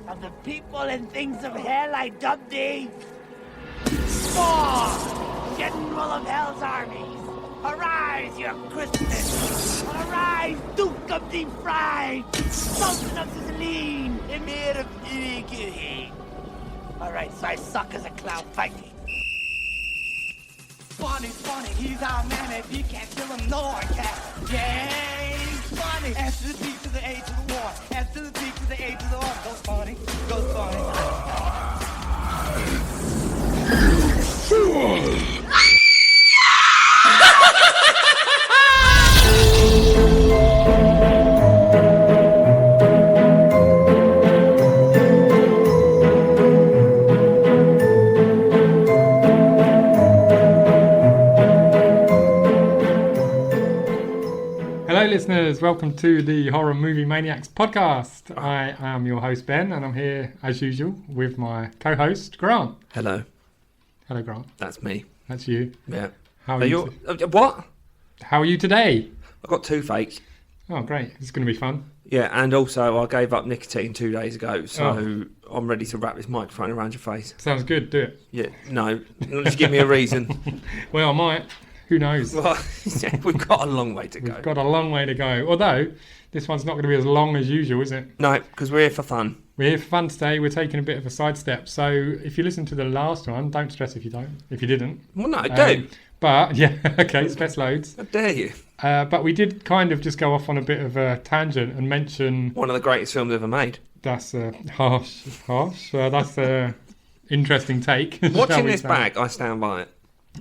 of the people and things of hell I dubbed thee. Spawn, general of hell's armies. Arise, your Christmas! Arise, Duke of Deep Fried! Sultan of Sicilene! Emir of Irigiri! Alright, so I suck as a clown fighting. Bonnie's funny, he's our man. If you can't kill him, no one can. Yeah, he's funny. S to the P to the A to the war. S to the P to the A to the R. Goes funny, goes funny. Listeners, welcome to the Horror Movie Maniacs podcast. I am your host Ben, and I'm here as usual with my co-host Grant. Hello. Hello, Grant. That's me. That's you. Yeah. How are you? What? How are you today? I've got toothache. Oh, great! It's going to be fun. Yeah, and also I gave up nicotine 2 days ago, so I'm ready to wrap this microphone around your face. Sounds good. Do it. Yeah. No. Just give me a reason. Well, I might. Who knows? Well, we've got a long way to go. We've got a long way to go. Although, this one's not going to be as long as usual, is it? No, because we're here for fun. We're here for fun today. We're taking a bit of a sidestep. So, if you listen to the last one, don't stress if you didn't. Well, no, I do. But, yeah, okay, stress loads. How dare you? But we did kind of just go off on a bit of a tangent and mention... One of the greatest films ever made. That's harsh. That's an interesting take. Watching this back, I stand by it.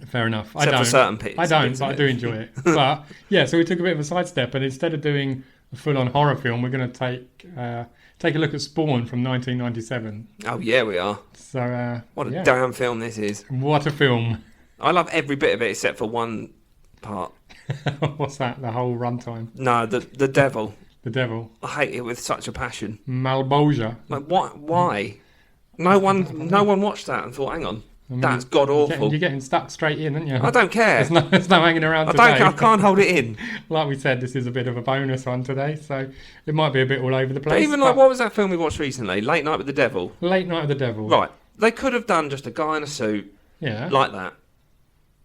Fair enough. Except for certain bits. I don't, but I do enjoy it. But yeah, so we took a bit of a sidestep, and instead of doing a full-on horror film, we're going to take a look at Spawn from 1997. Oh yeah, we are. So what a damn film this is! What a film! I love every bit of it except for one part. What's that? The whole runtime? No, the devil. The devil. I hate it with such a passion. Malbolgia. Like what? Why? No one watched that and thought, hang on. I mean, that's god awful. You're getting stuck straight in, aren't you? I don't care. There's no hanging around today. I can't hold it in. Like we said, this is a bit of a bonus one today, so it might be a bit all over the place. But even like, what was that film we watched recently? Late Night with the Devil. Late Night with the Devil. Right. They could have done just a guy in a suit. Yeah. Like that.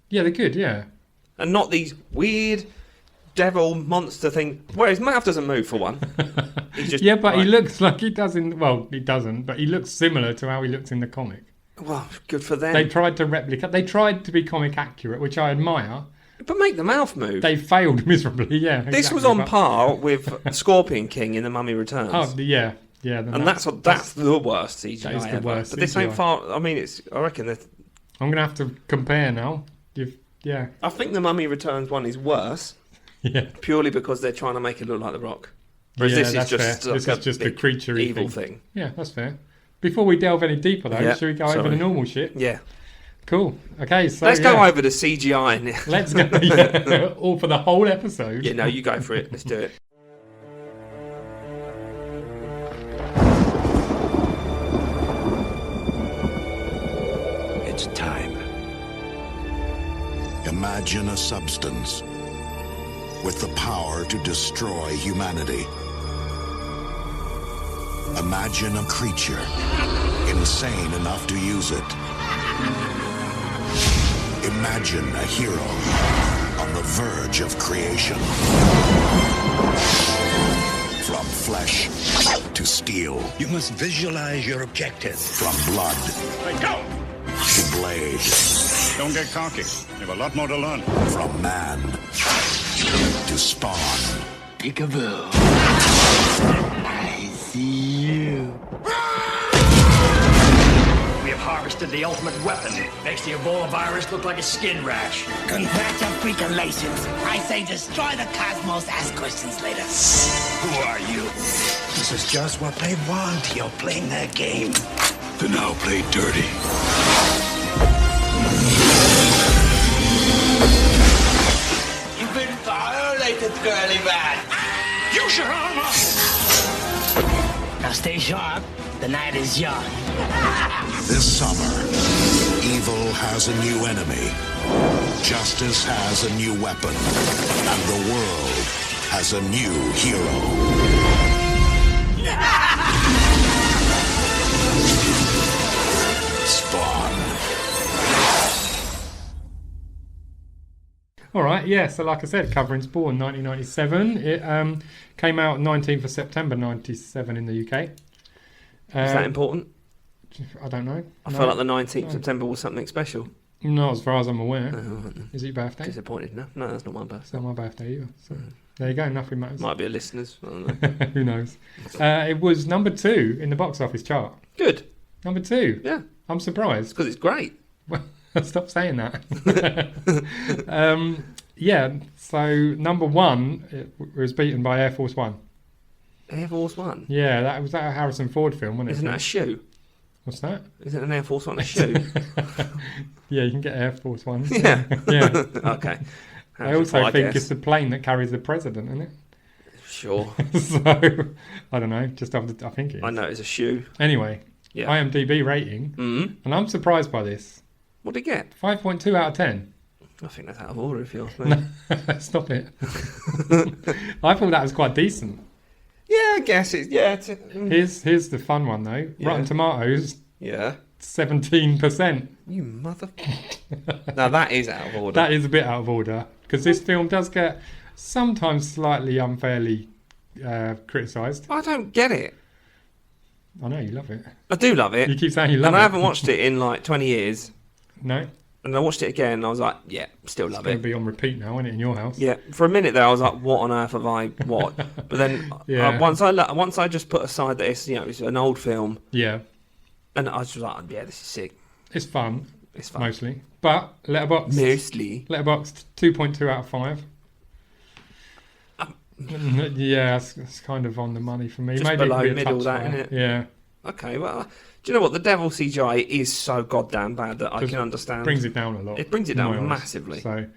Yeah, they could, yeah. And not these weird devil monster thing. Where his mouth doesn't move for one. He's just, yeah, but he looks like he doesn't. Well, he doesn't, but he looks similar to how he looks in the comic. Well, good for them. They tried to replicate. They tried to be comic accurate, which I admire. But make the mouth move. They failed miserably. Yeah. This was on par with Scorpion King in The Mummy Returns. Oh yeah, yeah. And that's the worst CGI that is the ever. worst but this CGI. ain't far. I mean, I reckon that. I'm gonna have to compare now. Yeah. I think The Mummy Returns one is worse. Yeah. Purely because they're trying to make it look like The Rock. Whereas Yeah, this is just fair. This is just a creature evil thing. Yeah, that's fair. Before we delve any deeper, though, should we go over the normal shit? Yeah. Cool. Okay, so let's go over the CGI. Let's go. Yeah. All for the whole episode. Yeah, no, you go for it. Let's do it. It's time. Imagine a substance with the power to destroy humanity. Imagine a creature insane enough to use it. Imagine a hero on the verge of creation. From flesh to steel. You must visualize your objective. From blood to blade. Don't get cocky. You have a lot more to learn. From man to spawn. Peekaboo. I see you. We have harvested the ultimate weapon. Makes the Ebola virus look like a skin rash. Congratulations. I say destroy the cosmos, ask questions later. Who are you? This is just what they want. You're playing their game. Then now play dirty. You've been violated, girly man. Use your armor! Now stay sharp. The night is young. This summer, evil has a new enemy. Justice has a new weapon. And the world has a new hero. All right, yeah. So, like I said, covering Spawn 1997. It came out 19th of September 97 in the UK. Is that important? I don't know. I felt like the 19th of September was something special. Not as far as I'm aware. Oh, Is it your birthday? disappointed. No, that's not my birthday. It's not my birthday either. So there you go. Nothing matters. Might be a listener's. I don't know. Who knows? It was number 2 in the box office chart. Good. Number 2. Yeah. I'm surprised. Because it's great. Well, stop saying that. Yeah. So number 1 it was beaten by Air Force One. Air Force One? Yeah, that was a Harrison Ford film, wasn't it? Isn't that a shoe? What's that? Isn't an Air Force One a shoe? Yeah, you can get Air Force One. Yeah. Yeah. Okay. I also think it's the plane that carries the president, isn't it? Sure. So, I don't know. Just I think it is. I know it's a shoe. Anyway, Yeah. IMDb rating. And I'm surprised by this. What did he get? 5.2 out of 10. I think that's out of order if you ask me. Stop it. I thought that was quite decent. Yeah, I guess it's... Yeah. Here's the fun one, though. Yeah. Rotten Tomatoes, Yeah. 17%. You mother... Now that is out of order. That is a bit out of order. Because this film does get sometimes slightly unfairly criticised. I don't get it. I know, you love it. I do love it. You keep saying you love and it. I haven't watched it in like 20 years. No? And I watched it again and I was like, yeah, still It's love going it. to be on repeat now, isn't it, in your house? Yeah, for a minute there I was like, what on earth have I watched? But then Yeah. once I just put aside that it's an old film, Yeah. and I was just like, yeah, this is sick. It's fun, It's fun. mostly. But Letterboxd, Mostly. 2.2 out of 5. Yeah, it's kind of on the money for me. Just Maybe it below could be a middle, touch that, higher. innit? Yeah. Okay, well, do you know what? The devil CGI is so goddamn bad that I can understand. Brings it down a lot. It brings it down in my eyes. massively. So, You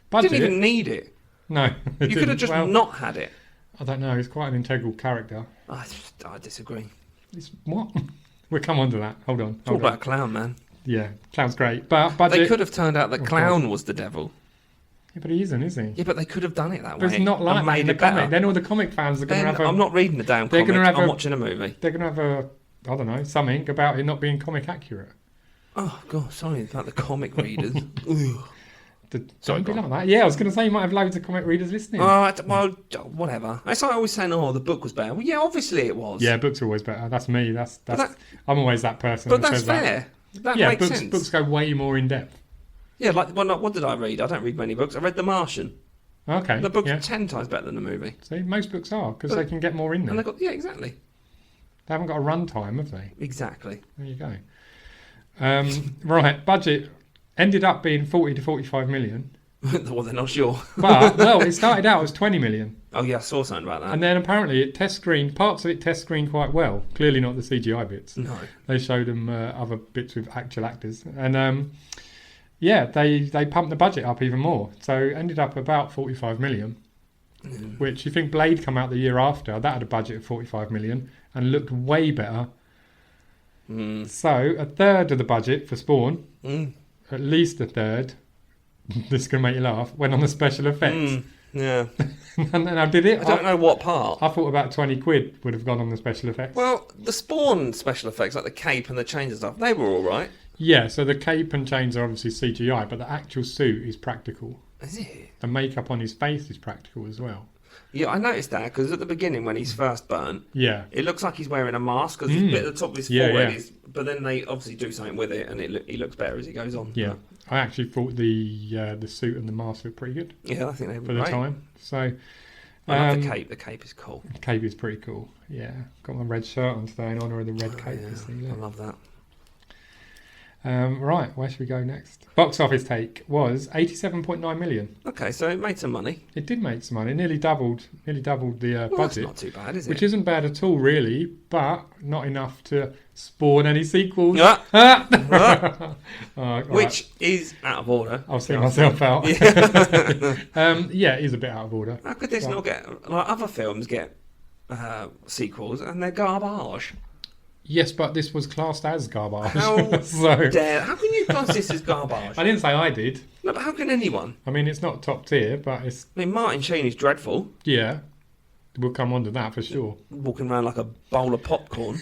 budget, didn't even need it. no. it You could have didn't. just Well, not had it. I don't know. He's quite an integral character. I disagree. It's what? We'll come on to that. Hold on. It's all Hold about on. a clown, man. Yeah, clown's great, but budget. They could have turned out that Of clown was the devil. Yeah, but he isn't, is he? Yeah, but they could have done it that But way. it's not like and that made in the it better. comic. Then all the comic fans are going to Then have a. I'm not reading the damn They're comic. gonna have I'm a- watching a movie. They're going to have a. I don't know, something about it not being comic accurate. Oh god, sorry about the comic readers. Ugh. Don't be go like that. Yeah, I was going to say you might have loads of comic readers listening. Well, whatever. It's like always saying, "Oh, the book was better." Well, yeah, obviously it was. Yeah, books are always better. That's me. That's. I'm always that person. but that that's says that. fair. That Yeah, makes books. sense. Books go way more in depth. Yeah, like what did I read? I don't read many books. I read The Martian. Okay. The book's yeah. 10 times better than the movie. See, most books are because But- they can get more in there. And they got exactly. They haven't got a run time, have they? Exactly. There you go. Right, budget ended up being 40 to 45 million. Well, they're not sure. But, well, it started out as 20 million. Oh yeah, I saw something about that. And then apparently parts of it test screened quite well. Clearly not the CGI bits. No. They showed them other bits with actual actors. And yeah, they pumped the budget up even more. So it ended up about 45 million. Which you think Blade come out the year after, that had a budget of 45 million and looked way better. So a third of the budget for Spawn, at least a third, this is going to make you laugh, went on the special effects. Yeah. And then I did it. I don't know what part. I thought about 20 quid would have gone on the special effects. Well, the Spawn special effects, like the cape and the chains and stuff, they were all right. Yeah, so the cape and chains are obviously CGI, but the actual suit is practical. Is it? The makeup on his face is practical as well. Yeah, I noticed that because at the beginning when he's first burnt, Yeah. it looks like he's wearing a mask because the bit at the top of his Yeah, forehead yeah. is. But then they obviously do something with it, and he looks better as he goes on. Yeah. I actually thought the suit and the mask looked pretty good Yeah, I think they were for the great. time. So I like the cape. The cape is cool. cape is pretty cool. Yeah. Got my red shirt on today in honour of the red Oh, cape. yeah, you see, I look. love that. Right, where should we go next? Box office take was 87.9 million. Okay, so it made some money. It did make some money. Nearly doubled the Well, that's budget. not too bad, is it? Which isn't bad at all, really, but not enough to spawn any sequels. Yeah. Oh, all Which right. is out of order. I'll see myself out. Yeah. Yeah, it is a bit out of order. How could this not get like other films get sequels and they're garbage? Yes, but this was classed as garbage. How so dare? How can you class this as garbage? I didn't say I did. No, but how can anyone? I mean, it's not top tier, but it's I mean, Martin Sheen is dreadful, yeah. We'll come on to that for sure. walking around like a bowl of popcorn.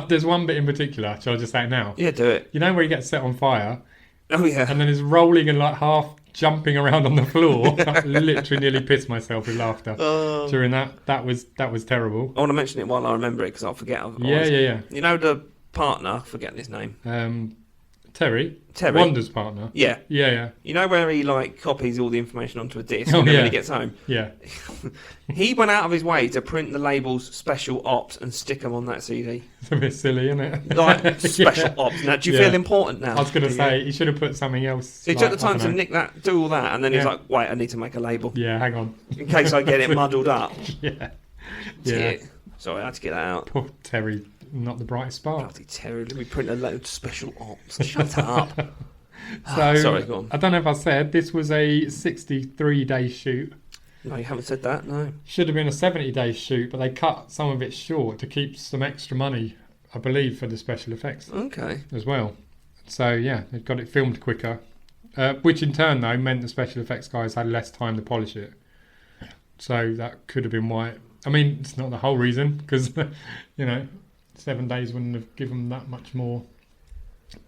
There's one bit in particular. Shall I just say it now? Yeah, do it. You know where he gets set on fire Oh yeah. and then is rolling and like half jumping around on the floor. I literally nearly pissed myself with laughter during that. That was terrible. I want to mention it while I remember it because I'll forget. Yeah. You know the partner, forgetting his name. Terry, Wanda's partner. Yeah. Yeah. You know where he like copies all the information onto a disc Oh, when yeah. he gets home? Yeah. He went out of his way to print the labels special ops and stick them on that CD. It's a bit silly, isn't it? Like, special ops. Now, do you feel important now? I was going to say, he should have put something else. He took the time to nick that, do all that, and then he's Yeah. like, wait, I need to make a label. Yeah, hang on. In case I get it muddled up. Yeah. Yeah. Sorry, I had to get that out. Poor Terry, not the brightest spark. Bloody Terry, let me print a load of special ops. Shut up. So, Sorry, go on. I don't know if I said, this was a 63-day shoot. No, you haven't said that, no. Should have been a 70-day shoot, but they cut some of it short to keep some extra money, I believe, for the special effects Okay. as well. So, yeah, they got it filmed quicker, which in turn, though, meant the special effects guys had less time to polish it. So that could have been why. I mean, it's not the whole reason, because, 7 days wouldn't have given that much more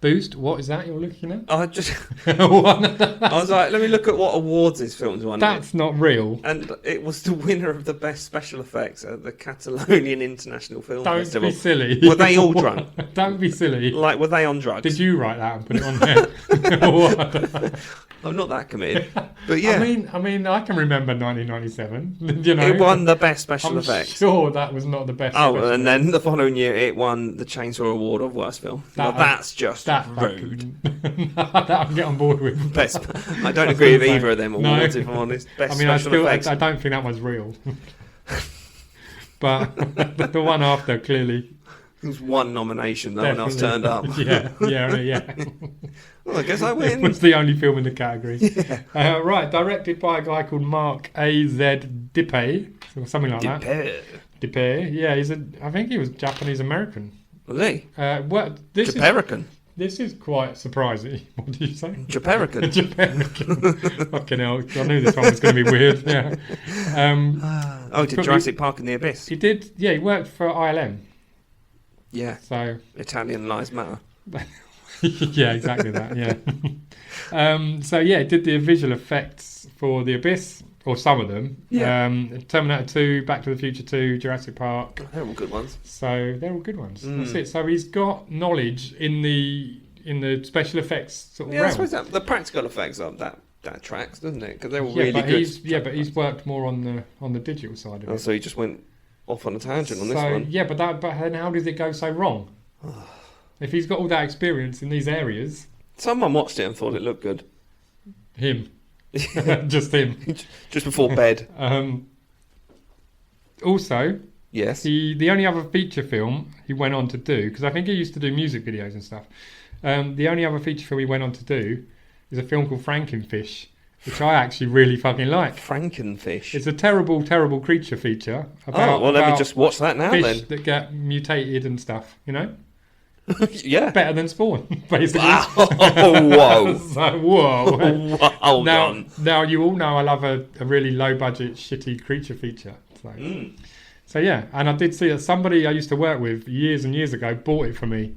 boost. What is that you're looking at? I just... What? I was like, let me look at what awards this film's won. That's not real. And it was the winner of the best special effects at the Catalonian International Film Don't Festival. be silly. Were they all drunk? Don't be silly. Like, were they on drugs? Did you write that and put it on there? What? I'm not that committed. But yeah. I mean, I can remember 1997. It won the best special I'm effects. sure that was not the best. Oh, special and then the following year it won the Chainsaw Award of Worst Film. Now that's just rude. That I can get on board with. Best. I don't agree with either of them awards, if I'm honest. Best I mean, special effects. I don't think that was real. But the one after, clearly. It was one nomination, no one else turned up. Yeah. Well, I guess I It win. was the only film in the category. Yeah. Right, directed by a guy called Mark A.Z. Dippe, or something like that. Dippe, yeah, I think he was Japanese American. Was he? Japerican. This is quite surprising. What did you say? Japerican. Japerican. Fucking hell, I knew this one was going to be weird. Yeah. He did Jurassic Park in the Abyss. He did, yeah, he worked for ILM. Yeah. So Italian Lives Matter. yeah, exactly that. Yeah. So yeah, did the visual effects for the Abyss, or some of them. Yeah. Terminator 2, Back to the Future 2, Jurassic Park. They're all good ones. So they're all good ones. That's it. So he's got knowledge in the special effects sort of Yeah, I realm. suppose the practical effects of that tracks, doesn't it? Because they're all really good. But he's worked more on the digital side of it. Oh, so he just went off on a tangent on this one. Yeah, but then how does it go so wrong? If he's got all that experience in these areas, Someone watched it and thought it looked good. him, just him. Just before bed. Also, Yes. the only other feature film he went on to do, because I think he used to do music videos and stuff. The only other feature film he went on to do is a film called Frankenfish, which I actually really fucking like. Frankenfish. It's a terrible, terrible creature feature about. Let me just watch that now fish then. that get mutated and stuff. Yeah. Better than Spawn, basically. Wow. Whoa. So, whoa. Hold on. Now you all know I love a really low budget, shitty creature feature. So yeah, and I did see that somebody I used to work with years and years ago bought it for me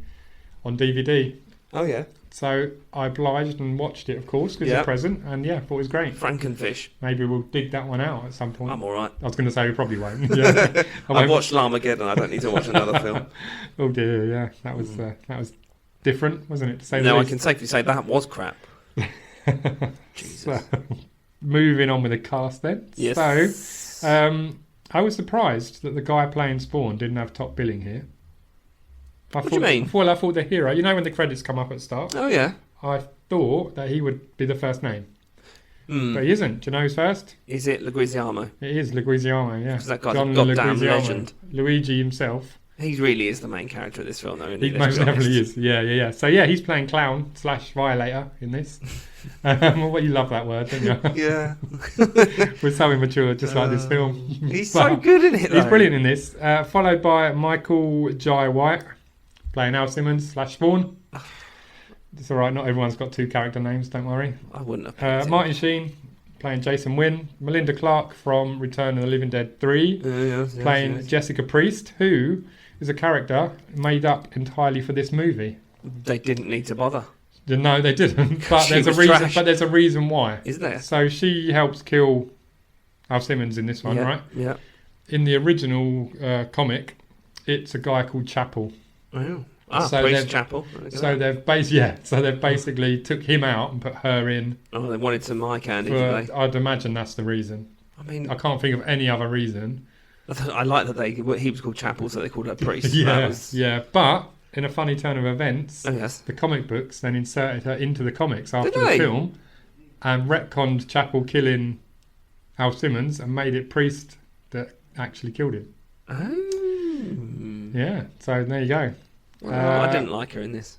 on DVD. Oh yeah. So I obliged and watched it, of course, because it's a present, and yeah, thought it was great. Frankenfish. Maybe we'll dig that one out at some point. I'm all right. I was going to say we probably won't. Yeah. I've watched Larmageddon. I don't need to watch another film. Oh dear, yeah, that was different, wasn't it? To say No, the I can safely say that was crap. Jesus. So, moving on with the cast then. Yes. So, I was surprised that the guy playing Spawn didn't have top billing here. What do you mean? Well, I thought the hero. You know when the credits come up at the start? Oh yeah. I thought that he would be the first name. But he isn't. Do you know who's first? Is it Leguizamo? It is Leguizamo, yeah. Because that guy's John a goddamn Leguizamo. legend. Luigi himself. He really is the main character of this film, though, isn't he? He most definitely is. Yeah. So yeah, he's playing clown / violator in this. Well, you love that word, don't you? Yeah. We're so immature, just like this film. He's so good in it, though. He's brilliant in this. Followed by Michael Jai White, playing Al Simmons / Spawn. It's all right, not everyone's got two character names, don't worry. I wouldn't have. Martin Sheen, playing Jason Wynn. Melinda Clarke from Return of the Living Dead 3, playing Jessica Priest, who is a character made up entirely for this movie. They didn't need to bother. No, they didn't. But She there's a was reason. trash. But there's a reason why. Is there? So she helps kill Al Simmons in this one, Yeah, right? Yeah. In the original comic, it's a guy called Chapel. Wow. So Priest they've- Chapel. So they've basically took him out and put her in. Oh, they wanted some eye candy, did they? I'd imagine that's the reason. I mean, I can't think of any other reason. I like that he was called Chapel, so they called her Priest. Yeah, That was- yeah. But in a funny turn of events, Oh, yes. the comic books then inserted her into the comics after Did the they? film and retconned Chapel killing Al Simmons and made it Priest that actually killed him. Oh. Yeah, so there you go. Well, I didn't like her in this.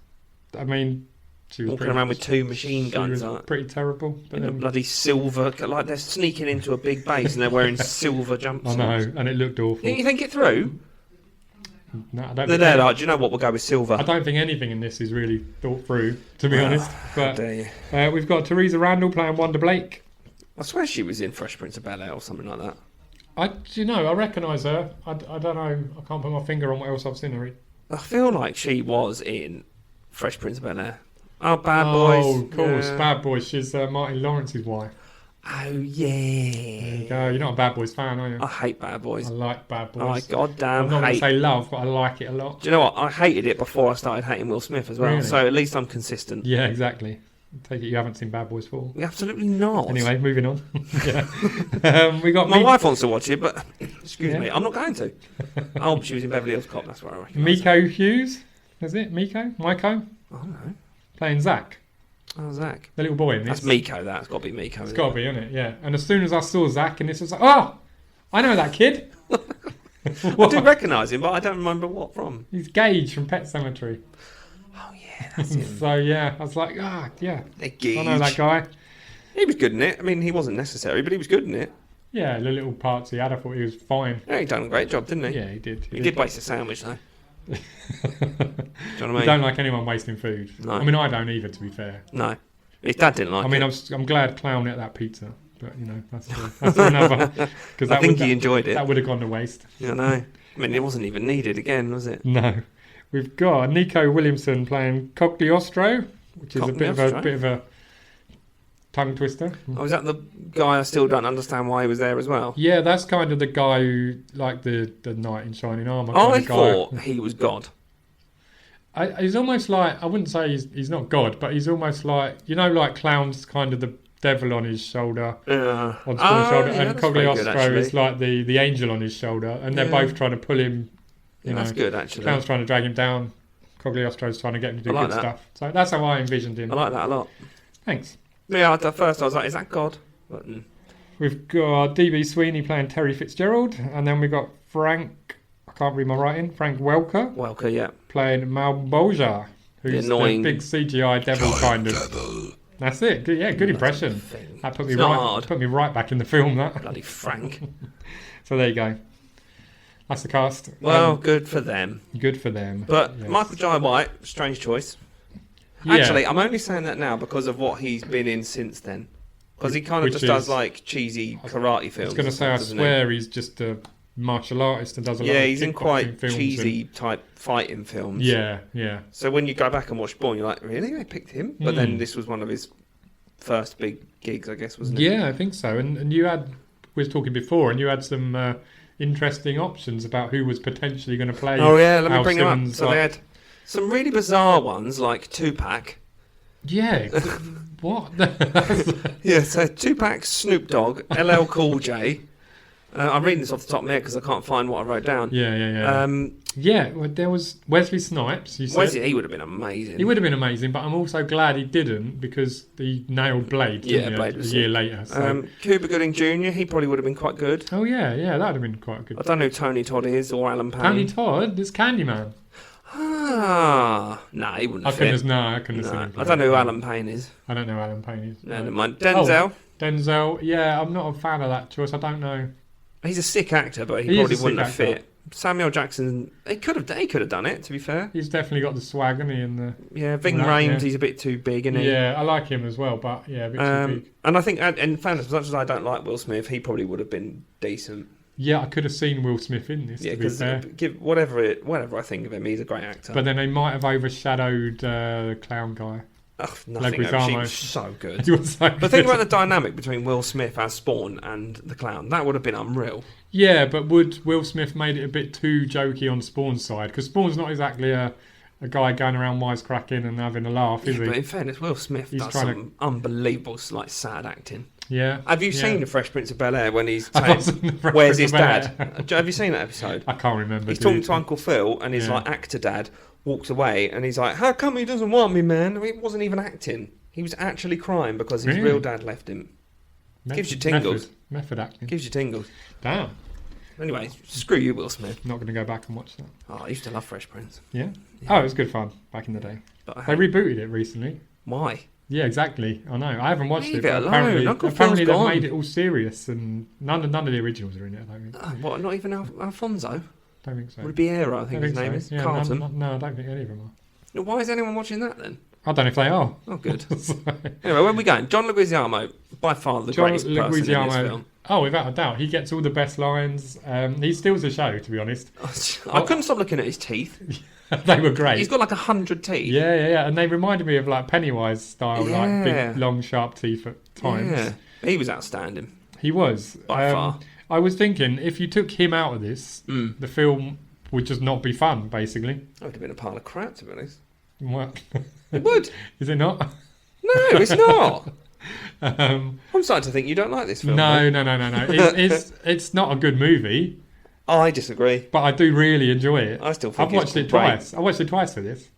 I mean, she was Walking pretty, around with two machine she guns, was like, pretty terrible. But in a then, bloody silver, like they're sneaking into a big base and they're wearing silver jumpsuits. I know, and it looked awful. Didn't you think it through? No, I don't They're think there, like, do you know what? We'll go with silver. I don't think anything in this is really thought through, to be honest. But dare you. we've got Teresa Randall playing Wanda Blake. I swear she was in Fresh Prince of Bel-Air or something like that. I recognise her. I don't know. I can't put my finger on what else I've seen her in. I feel like she was in Fresh Prince of Bel-Air. Oh, Bad Boys. Oh, of course, Yeah. Bad Boys. She's Martin Lawrence's wife. Oh, There yeah. you go. You're not a Bad Boys fan, are you? I hate Bad Boys. I like Bad I Boys. goddamn I'm not going hate. to say love, but I like it a lot. Do you know what? I hated it before I started hating Will Smith as well. Really? So at least I'm consistent. Yeah, exactly. Take it you haven't seen Bad Boys 4. Absolutely not. Anyway, moving on. Yeah. We got My wife wants to watch it, but excuse Yeah. me, I'm not going to. Oh, she was in Beverly Hills Cop. That's where I reckon. Miko Hughes. Is it Miko? I don't know. Playing Zach, Oh, Zach. the little boy in this. That's Miko. That's got to be Miko. It's isn't got it? to be, isn't it? Yeah. And as soon as I saw Zach in this, I was like, oh, I know that kid. I do recognise him, but I don't remember what from. He's Gage from Pet Cemetery. Oh yeah, that's him. So yeah, I was like, yeah, Gage. I know that guy. He was good in it. I mean, he wasn't necessary, but he was good in it. Yeah, the little parts he had, I thought he was fine. Yeah, he done a great job, didn't he? Yeah, he did. He did waste a sandwich though. Do you know what I You mean? don't like anyone wasting food. No. I mean, I don't either, to be fair. No, his dad didn't like I mean, it. I'm glad Clown ate that pizza, but you know, that's another. Because I think he enjoyed it. That would have gone to waste. I know. I mean, it wasn't even needed again, was it? No, we've got Nico Williamson playing Cogliostro, which is a bit Cogliostro? of a tongue twister. Oh, is that the guy I still don't understand why he was there as well? Yeah, that's kind of the guy who, like the knight in shining armour. I kind of guy. thought he was God. He's almost like, I wouldn't say he's not God, but he's almost like, you know, like Clown's kind of the devil on his shoulder, on Spawn's shoulder, yeah, and that's very good, Cogliostro is actually. like the angel on his shoulder, and they're Yeah. both trying to pull him. You Yeah, know, that's good, actually. Clown's trying to drag him down. Cogliostro's trying to get him to do I like good that. stuff. So that's how I envisioned him. I like that a lot. Thanks. Yeah, at first I was like, is that God? But, We've got DB Sweeney playing Terry Fitzgerald, and then we've got Frank, I can't read my writing, Frank Welker Welker, yeah. playing Malbolgia, who's the annoying big CGI devil kind of. That's it. Good, yeah, good impression. thing. That put me It's not right. hard. Put me right back in the film. That. Bloody Frank. So there you go. That's the cast. Well, good for them. Good for them. But Yes. Michael Jai White, strange choice. Yeah. Actually, I'm only saying that now because of what he's been in since then. Because he kind of Which just does is- like cheesy karate films. I was going to say, I doesn't swear he's just a martial artist and does a he? lot Yeah, of he's in kickboxing quite films cheesy type fighting films. Yeah, yeah. So when you go back and watch Bourne, you're like, really? They picked him? But then this was one of his first big gigs, I guess, wasn't it? Yeah, I think so. And you had, we were talking before, and you had some interesting options about who was potentially going to play. Oh yeah, let me Al bring them up. Simmons, So like- they had some really bizarre ones, like Tupac. Yeah. What? Yeah, so Tupac, Snoop Dogg, LL Cool J. I'm reading this off the top of my head because I can't find what I wrote down. Yeah. Yeah, well, there was Wesley Snipes. You said Wesley, he would have been amazing. he would have been amazing, but I'm also glad he didn't because he nailed Blade. Didn't Yeah, he, Blade a was year sick. later. So. Cuba Gooding Jr., he probably would have been quite good. Oh yeah, that'd have been quite good. I don't know who Tony Todd is or Alan Payne. Tony Todd, this Candyman. Nah, he wouldn't I have couldn't. fit. I couldn't have seen No, him. I don't know who Alan Payne is. I don't know who Alan Payne is. No, never mind. Denzel. Denzel. Yeah, I'm not a fan of that choice. I don't know. He's a sick actor, but He he is probably a sick wouldn't have actor. fit. Samuel Jackson, he could have done it. To be fair, He's definitely got the swag, hasn't he? And the yeah. Ving Right, Rhames, yeah. he's a bit too big, isn't he? yeah, I like him as well, but yeah, a bit too big. And I think, in fairness, as much as I don't like Will Smith, he probably would have been decent. Yeah, I could have seen Will Smith in this. Yeah, to be because fair, whatever I think of him, he's a great actor. but then they might have overshadowed the clown guy. Nothing. She Leguizamo. was so good. He was so But good. think about the dynamic between Will Smith as Spawn and the clown. That would have been unreal. Yeah, but would Will Smith made it a bit too jokey on Spawn's side? Because Spawn's not exactly a guy going around wisecracking and having a laugh, is But he? in fairness, Will Smith He's does trying some unbelievable, like, sad acting. Yeah. Have you seen The Fresh Prince of Bel-Air when he's I've saying, seen The Fresh where's Prince his of dad? Bel-Air. Have you seen that episode? I can't remember. He's dude. talking to Uncle Phil and his like actor dad walks away and he's like, how come he doesn't want me, man? I mean, it wasn't even acting. He was actually crying because his Really? real dad left him. Gives you tingles. Method acting. Gives you tingles. Damn. Anyway, screw you, Will Smith. Not going to go back and watch that. Oh, I used to love Fresh Prince. Yeah? Oh, it was good fun back in the day. But They rebooted it recently. why? Yeah, yeah, I know. I haven't watched Leave it. it But alone. apparently, Uncle Phil's apparently they've gone. made it all serious, and none of the originals are in it. I don't think. Oh, what? Not even Alfonso? Don't think so. Ribeiro, I think his name is. Yeah, Carlton. no, I don't think any of them are. Why is anyone watching that then? I don't know if they are. Oh, good. So- Anyway, where are we going? John Leguizamo, by far the John greatest person in this Leguizamo. film. Oh, without a doubt, he gets all the best lines. He steals the show, to be honest. I couldn't stop looking at his teeth. They were great. He's got like 100 teeth. Yeah, and they reminded me of like Pennywise style, Yeah. like big, long, sharp teeth at times. Yeah. He was outstanding. He was. By far. I was thinking if you took him out of this, the film would just not be fun. Basically, That would have been a pile of crap, to be honest. what It would. is it not? No, it's not. Um, I'm starting to think you don't like this film. no. mate. It's not a good movie, I disagree. but I do really enjoy it. I still think I've watched it's it great. twice. I watched it twice for this.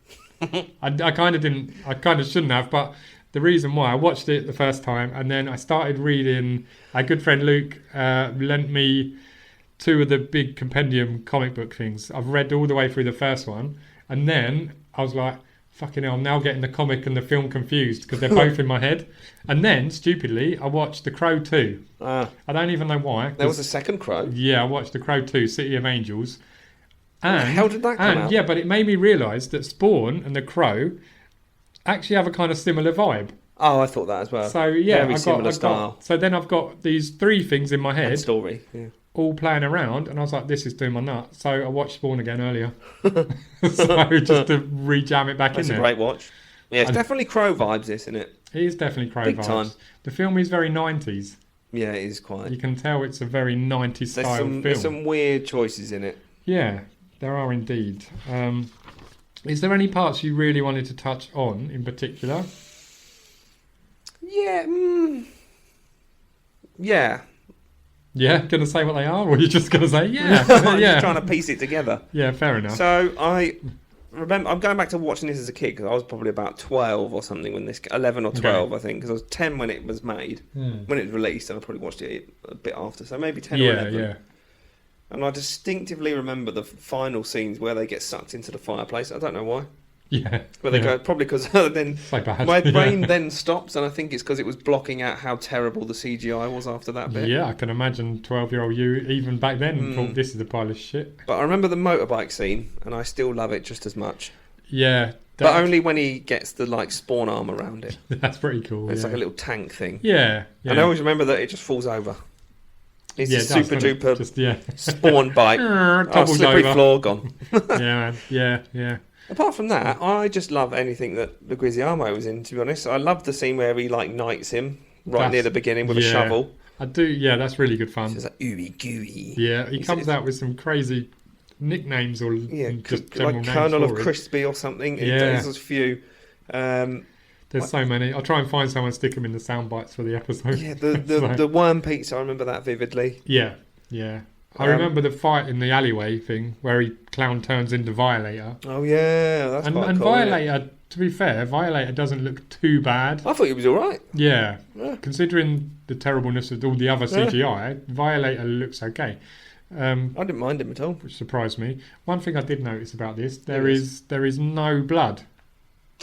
I kind of didn't. I kind of shouldn't have, but the reason why I watched it the first time and then I started reading. Our good friend Luke lent me 2 of the big compendium comic book things. I've read all the way through the first one, and then I was like, fucking hell, I'm now getting the comic and the film confused because they're both in my head. And then, stupidly, I watched The Crow 2. I don't even know why. There was a second Crow. Yeah, I watched The Crow 2, City of Angels. And, the hell did that come out? Yeah, but it made me realise that Spawn and The Crow actually have a kind of similar vibe. Oh, I thought that as well. So, yeah, Very similar style. so then I've got these 3 things in my And head story. Yeah. all playing around, and I was like, this is doing my nut. So I watched Spawn again earlier. So just to re-jam it back That's in a there. great watch. Yeah, it's definitely Crow vibes, this, isn't it? It is definitely Crow Big vibes. time. The film is very 90s. Yeah, it is quite. You can tell it's a very 90s style film. There's some weird choices in it. Yeah, there are indeed. Is there any parts you really wanted to touch on in particular? Yeah. Yeah. Yeah, going to say what they are, or you're just going to say yeah? I'm yeah, just trying to piece it together. yeah, fair enough. So I remember, I'm going back to watching this as a kid because I was probably about 12 or something when this, 11 or 12 I think, because I was 10 when it was made, when it was released, and I probably watched it a bit after, so maybe 10 or 11. Yeah. And I distinctively remember the final scenes where they get sucked into the fireplace. I don't know why. Yeah. Where they yeah. go, probably because then So bad. my Yeah. brain then stops, and I think it's because it was blocking out how terrible the CGI was after that bit. Yeah, I can imagine 12-year-old you, even back then, thought this is a pile of shit. But I remember the motorbike scene, and I still love it just as much. Yeah. But only when he gets the like spawn arm around it. That's pretty cool. It's yeah. like a little tank thing. Yeah. And I always remember that it just falls over. It's yeah, a it does, super doesn't it? duper Just, yeah. spawn bike. Oh, Tumbles slippery over. floor gone. Yeah, man. Yeah. Apart from that, I just love anything that Leguizamo was in, to be honest. I love the scene where he like knights him right near the beginning with a shovel. I do, yeah, that's really good fun. It's like ooey gooey. Yeah, he comes out with some crazy nicknames or just general like names Colonel of for it. Crispy or something. Yeah. There's a few. There's so many. I'll try and find someone, stick them in the sound bites for the episode. Yeah, the worm pizza, I remember that vividly. Yeah. I remember the fight in the alleyway thing where Clown turns into Violator. Oh yeah, that's quite And cool, Violator, to be fair, Violator doesn't look too bad. I thought he was all right. Yeah. Considering the terribleness of all the other CGI, Violator looks okay. I didn't mind him at all. Which surprised me. One thing I did notice about this, there is no blood.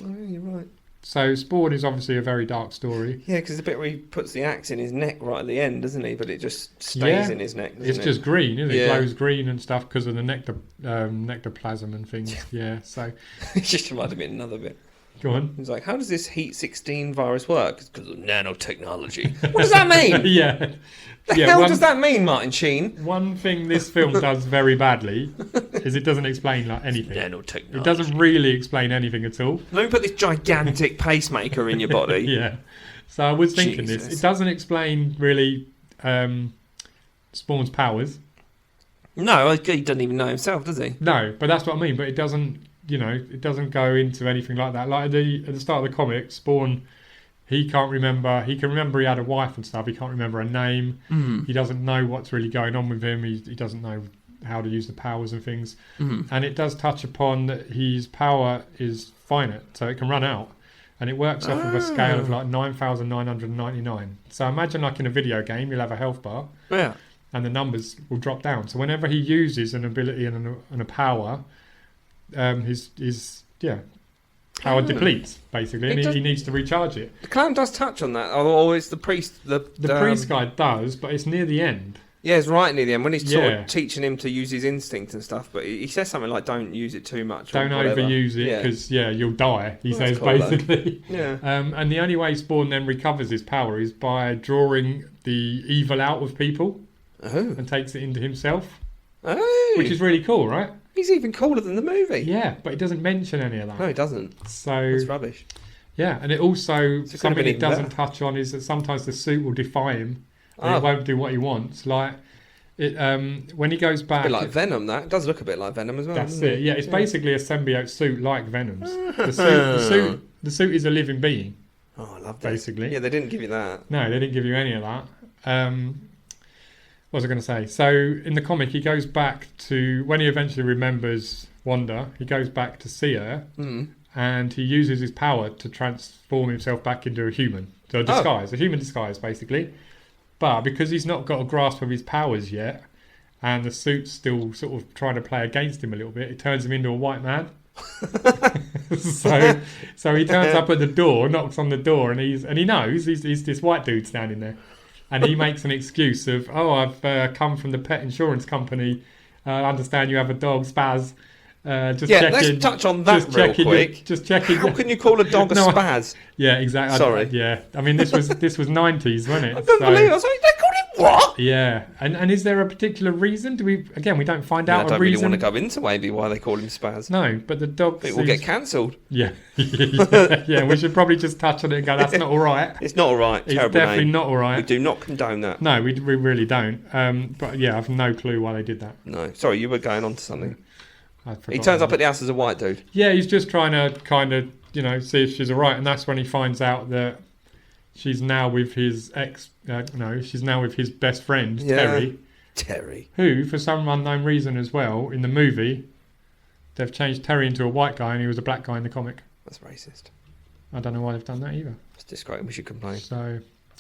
Oh, yeah, you're right. So Spawn is obviously a very dark story. Yeah, because the bit where he puts the axe in his neck right at the end, doesn't he? But it just stays in his neck, doesn't It's it? just green, isn't it? Yeah. It glows green and stuff because of the nectoplasm and things. Yeah, so... It just reminded me of another bit. Go on. He's like, how does this Heat 16 virus work? It's because of nanotechnology. What does that mean? Yeah. The hell does that mean, Martin Sheen? One thing this film does very badly is it doesn't explain like anything. Nanotechnology. It doesn't really explain anything at all. Let me put this gigantic pacemaker in your body. Yeah. So I was thinking Jesus. this. It doesn't explain really Spawn's powers. No, he doesn't even know himself, does he? No, but that's what I mean. But it doesn't, it doesn't go into anything like that. Like at the start of the comic, Spawn, he can't remember. He can remember he had a wife and stuff. He can't remember a name. He doesn't know what's really going on with him. He doesn't know how to use the powers and things. And it does touch upon that his power is finite, so it can run out. And it works off of a scale of like 9,999. So imagine like in a video game, you'll have a health bar. Yeah. And the numbers will drop down. So whenever he uses an ability and a power, his power depletes basically, and he needs to recharge it. The clown does touch on that, or is the priest the priest guy does, but it's near the end. Yeah, it's right near the end when he's sort of teaching him to use his instinct and stuff. But he says something like, "Don't use it too much. Don't overuse it because you'll die." He says cool, basically. Yeah. And the only way Spawn then recovers his power is by drawing the evil out of people. And takes it into himself, which is really cool, right? He's even cooler than the movie. Yeah, but it doesn't mention any of that. No, it doesn't. So it's rubbish. Yeah, and it also something it doesn't touch on is that sometimes the suit will defy him, and it won't do what he wants. Like it when he goes back, a bit like Venom. That it does look a bit like Venom as well. That's it. Yeah, it's basically a symbiote suit like Venom's. The suit is a living being. Oh, I love that. Basically, yeah, they didn't give you that. No, they didn't give you any of that. What was I going to say? So in the comic, he goes back to when he eventually remembers Wanda. He goes back to see her, and he uses his power to transform himself back into a human, so a disguise, a human disguise, basically. But because he's not got a grasp of his powers yet, and the suit's still sort of trying to play against him a little bit, it turns him into a white man. so he turns up at the door, knocks on the door, and he knows he's this white dude standing there. And he makes an excuse of, I've come from the pet insurance company. I understand you have a dog, Spaz. Checking, let's touch on that real quick. Just checking. How can you call a dog a Spaz? Yeah, exactly. Sorry. I mean, this was 90s, wasn't it? I couldn't believe it. I was like, they called him what? Yeah. And is there a particular reason? We don't find out a reason. I don't really want to go into maybe why they call him Spaz. No, but the dog it will get cancelled. Yeah. Yeah, we should probably just touch on it and go, that's not all right. It's not all right. It's definitely not all right. We do not condone that. No, we really don't. But yeah, I have no clue why they did that. No. Sorry, you were going on to something. He turns up at the house as a white dude. Yeah, he's just trying to kind of, see if she's all right. And that's when he finds out that she's now with his she's now with his best friend, Terry. Who, for some unknown reason as well, in the movie, they've changed Terry into a white guy and he was a black guy in the comic. That's racist. I don't know why they've done that either. It's disgraceful. We should complain. So,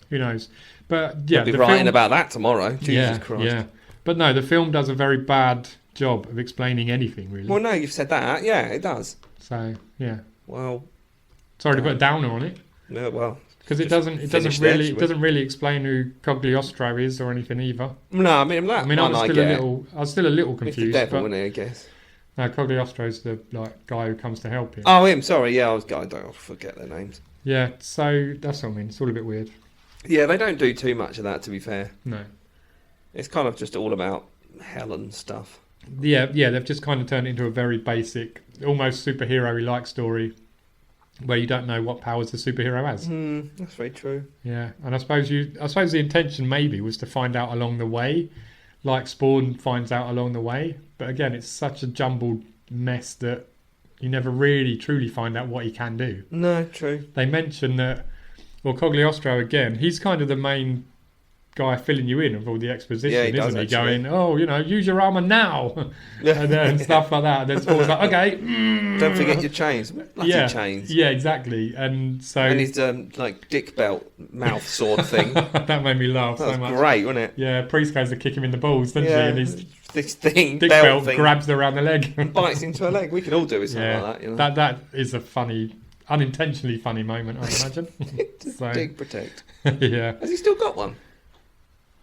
who knows? But yeah, we'll be writing about that tomorrow. Jesus Christ. Yeah. But no, the film does a very bad job of explaining anything, really. Well, no, you've said that. Yeah, it does. So, yeah. Well, sorry to put a downer on it. No, well, because it doesn't really explain who Cogliostro is or anything either. No, I mean I was still a little confused. It's the devil, wasn't it, I guess. No, Cogliostro's the guy who comes to help him. Oh, him. Sorry, yeah, I don't forget their names. Yeah, so that's what I mean. It's all a bit weird. Yeah, they don't do too much of that, to be fair. No, it's kind of just all about Helen stuff. Yeah, they've just kind of turned it into a very basic, almost superhero-like story, where you don't know what powers the superhero has. That's very true. Yeah, and I suppose the intention maybe was to find out along the way, like Spawn finds out along the way. But again, it's such a jumbled mess that you never really truly find out what he can do. No, true. They mention that, well, Cogliostro again, he's kind of the main guy filling you in of all the exposition, isn't he? Going, use your armour now, and then stuff like that. And then Spawn's like, okay, don't forget your chains. Bloody chains. Yeah, exactly. And his dick belt mouth sword thing. That made me laugh so much. Great, wasn't it? Yeah, priest goes to kick him in the balls, doesn't he? And his this thing, dick belt grabs around the leg, bites into her leg. We can all do it something like that. That is a funny, unintentionally funny moment, I imagine. Dick protect. Yeah. Has he still got one?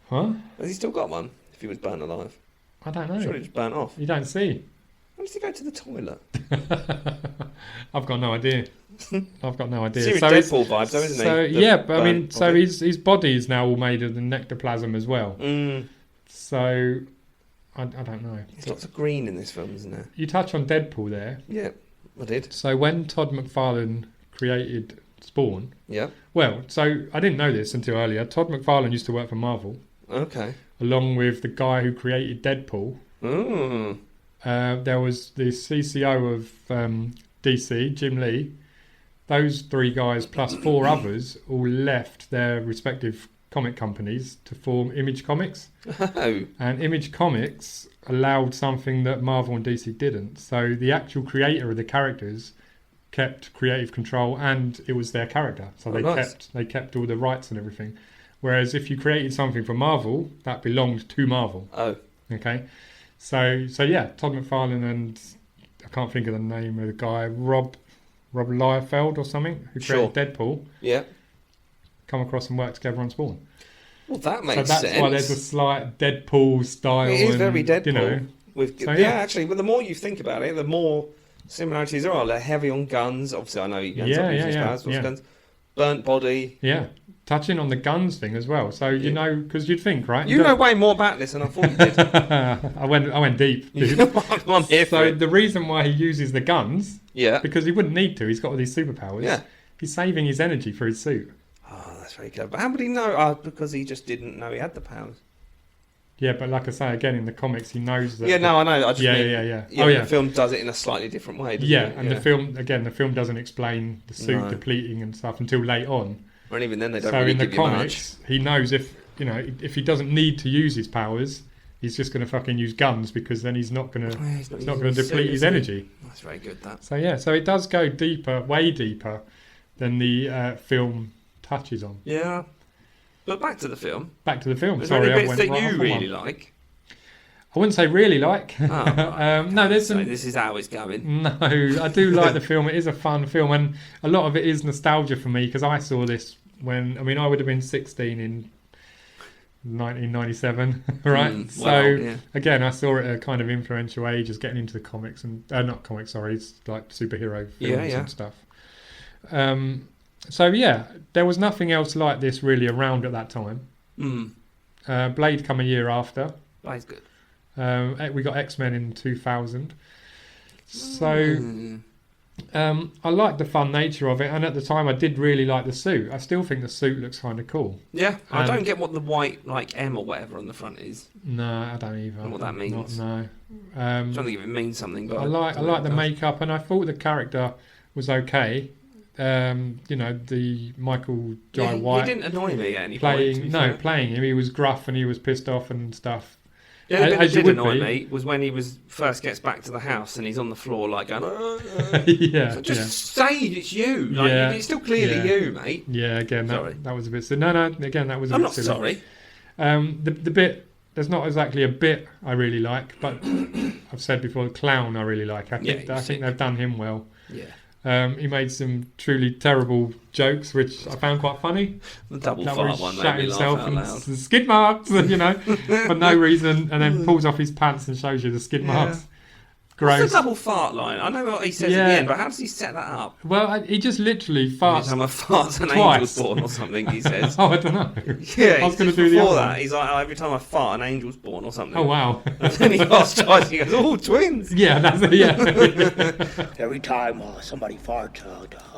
Huh? Has he still got one? If he was burnt alive, I don't know. Surely it was burnt off. You don't see. How does he go to the toilet? I've got no idea. I've got no idea. Serious So Deadpool vibes, though, isn't he? So The yeah, but I mean, burnt so body. his body is now all made of the nectoplasm as well. So I don't know. There's lots of green in this film, isn't there? You touch on Deadpool there. Yeah, I did. So when Todd McFarlane created Spawn, Yeah. well, so I didn't know this until earlier. Todd McFarlane used to work for Marvel, Okay. along with the guy who created Deadpool. Mm. There was the CCO of DC, Jim Lee. Those 3 guys plus 4 others all left their respective comic companies to form Image Comics. Oh. And Image Comics allowed something that Marvel and DC didn't. So the actual creator of the characters kept creative control, and it was their character. So they kept all the rights and everything. Whereas if you created something for Marvel, that belonged to Marvel. Oh. Okay. So yeah, Todd McFarlane and I can't think of the name of the guy, Rob Liefeld or something, who created Deadpool. Yeah. Come across and work together on Spawn. Well, that makes sense. So that's why there's a slight Deadpool style. It is very Deadpool. You know. Actually, but the more you think about it, the more similarities there are. They're heavy on guns. Obviously, I know he ends up using his powers with guns. Burnt body. Yeah. Touching on the guns thing as well. So, you know, because you'd think, right? You know way more about this than I thought you did. I went deep, dude. I'm here for it. The reason why he uses the guns, Yeah. because he wouldn't need to. He's got all these superpowers. Yeah. He's saving his energy for his suit. Oh, that's very clever. But how would he know? Because he just didn't know he had the powers. Yeah, but like I say, again, in the comics, he knows that... Yeah, no, I know. I just mean, yeah. The film does it in a slightly different way, doesn't it? And the film doesn't explain the suit depleting and stuff until late on. And even then, they don't so really in the give comics, you much. he knows if he doesn't need to use his powers, he's just going to fucking use guns, because then he's not going to deplete his energy. That's very good, that. So yeah, so it does go deeper, way deeper than the film touches on. Yeah. But back to the film. Back to the film. There's Sorry, any I bits went that right you off on really one. like. I wouldn't say really like. Oh, right. No, there's so some. this is how it's going. No, I do like the film. It is a fun film, and a lot of it is nostalgia for me, because I saw this when I would have been 16 in 1997, right? So again, I saw it at a kind of influential age, as getting into the comics and not comics, sorry, it's like superhero films and stuff. So yeah, there was nothing else like this really around at that time. Blade come a year after. Blade's good. We got X-Men in 2000. So I like the fun nature of it, and at the time I did really like the suit. I still think the suit looks kind of cool. Yeah, I don't get what the white M or whatever on the front is. No, I don't either. What that means. No. I'm trying to think if it means something, but I like the makeup, and I thought the character was okay. The Michael Jai White. He didn't annoy me at any point. Playing him, he was gruff and he was pissed off and stuff. The only bit that did annoy me was when he first gets back to the house and he's on the floor like going, say it's you. Like, it's still clearly you, mate. Yeah, again, that was a bit silly. No, again, that was a I'm bit not silly. sorry. The bit, there's not exactly a bit I really like, but I've said before, the clown I really like. I think they've done him well. Yeah. He made some truly terrible jokes, which I found quite funny. The double that fart one made me laugh out loud. Skid marks, for no reason, and then pulls off his pants and shows you the skid marks. Gross. What's the double fart line? I know what he says at the end, but how does he set that up? Well, he just literally farts. Every time I fart, an angel's born or something, he says. I don't know. Yeah, I was going to do the other that. one. He's like, every time I fart, an angel's born or something. Oh, wow. And then he asks twice, he goes, twins. Yeah, that's it, yeah. Every time somebody farts,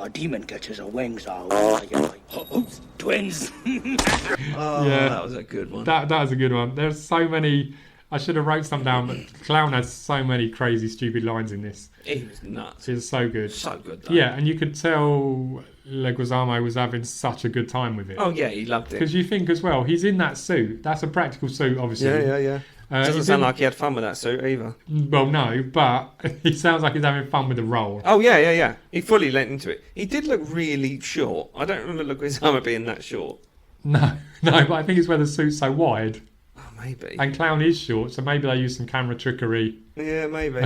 a demon catches her wings out. Twins. That was a good one. That was a good one. There's so many... I should have wrote some down, but Clown has so many crazy, stupid lines in this. He was nuts. It's so good. So good, though. Yeah, and you could tell Leguizamo was having such a good time with it. Oh, yeah, he loved it. Because you think as well, he's in that suit. That's a practical suit, obviously. Yeah. Doesn't sound like he had fun with that suit either. Well, no, but he sounds like he's having fun with the role. Oh, yeah. He fully lent into it. He did look really short. I don't remember Leguizamo being that short. No, but I think it's where the suit's so wide. Maybe. And Clown is short, so maybe they use some camera trickery. Yeah, maybe.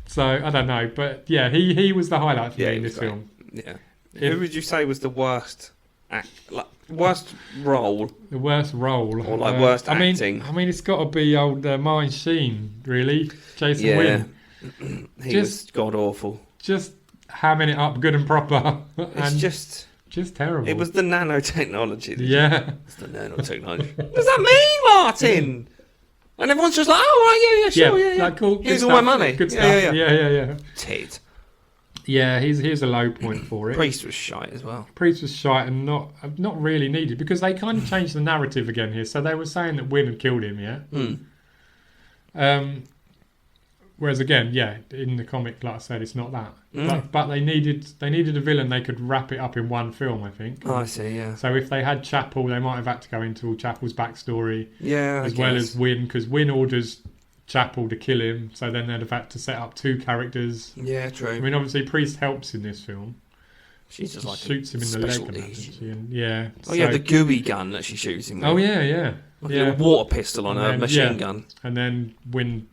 So, I don't know. But, yeah, he was the highlight for me in this film. Yeah. Who would you say was the worst worst role? The worst role. Or, worst acting? I mean, it's got to be old Martin Sheen, really. Jason Wynn. He was god-awful. Just hamming it up good and proper. It's and just terrible. It was the nanotechnology. Yeah. It's the nanotechnology. What does that mean, Martin? And everyone's just like, oh, right, yeah, sure, yeah. Like, cool. Here's good all stuff, my money. Good stuff. Yeah. Tit. Yeah, here's a low point for it. Priest was shite as well. Priest was shite and not really needed because they kind of changed the narrative again here. So they were saying that Wynn had killed him, yeah? Whereas again, yeah, in the comic, like I said, it's not that. But they needed a villain they could wrap it up in one film, I think. Oh, I see, yeah. So if they had Chapel, they might have had to go into all Chapel's backstory. Yeah, as well as Wynn, because Wynn orders Chapel to kill him, so then they'd have had to set up two characters. Yeah, true. I mean, obviously, Priest helps in this film. She's just like shoots him in the leg, doesn't she? And, yeah. Oh, yeah, the gooey gun that she shoots him with. Oh, yeah. Like a little water pistol on a machine gun. And then Wynn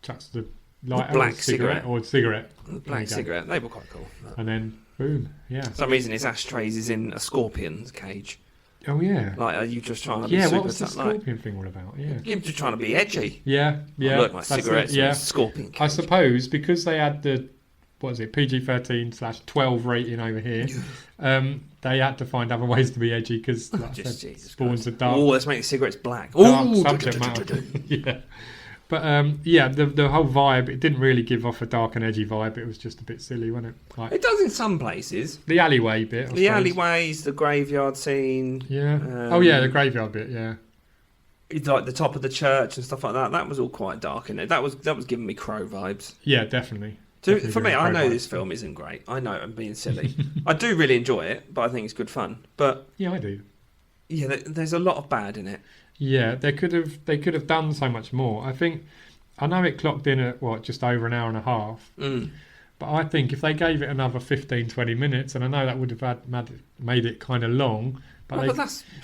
chucks the light black cigarette. Or cigarette. Black cigarette. They were quite cool. And then, boom, yeah. For some reason, his ashtrays is in a scorpion's cage. Oh, yeah. Like, are you just trying to be super... Yeah, what was the scorpion thing all about? Yeah. You're just trying to be edgy. Yeah. Look, my cigarettes in a scorpion cage. I suppose, because they had the, what is it, PG-13/12 rating over here, they had to find other ways to be edgy, because like Spawn's a dark... Oh, let's make the cigarettes black. Dark subject matter. Yeah. But the whole vibe, it didn't really give off a dark and edgy vibe. It was just a bit silly, wasn't it? Like, it does in some places. The alleyway bit. The alleyways, the graveyard scene. Yeah. The graveyard bit. Yeah. It's like the top of the church and stuff like that. That was all quite dark in it. That was giving me Crow vibes. Yeah, definitely. For me, I know this film isn't great. I know I'm being silly. I do really enjoy it, but I think it's good fun. But yeah, I do. Yeah, there's a lot of bad in it. Yeah, they could have done so much more. I know it clocked in at just over an hour and a half. But I think if they gave it another 15-20 minutes, and I know that would have made it kind of long, but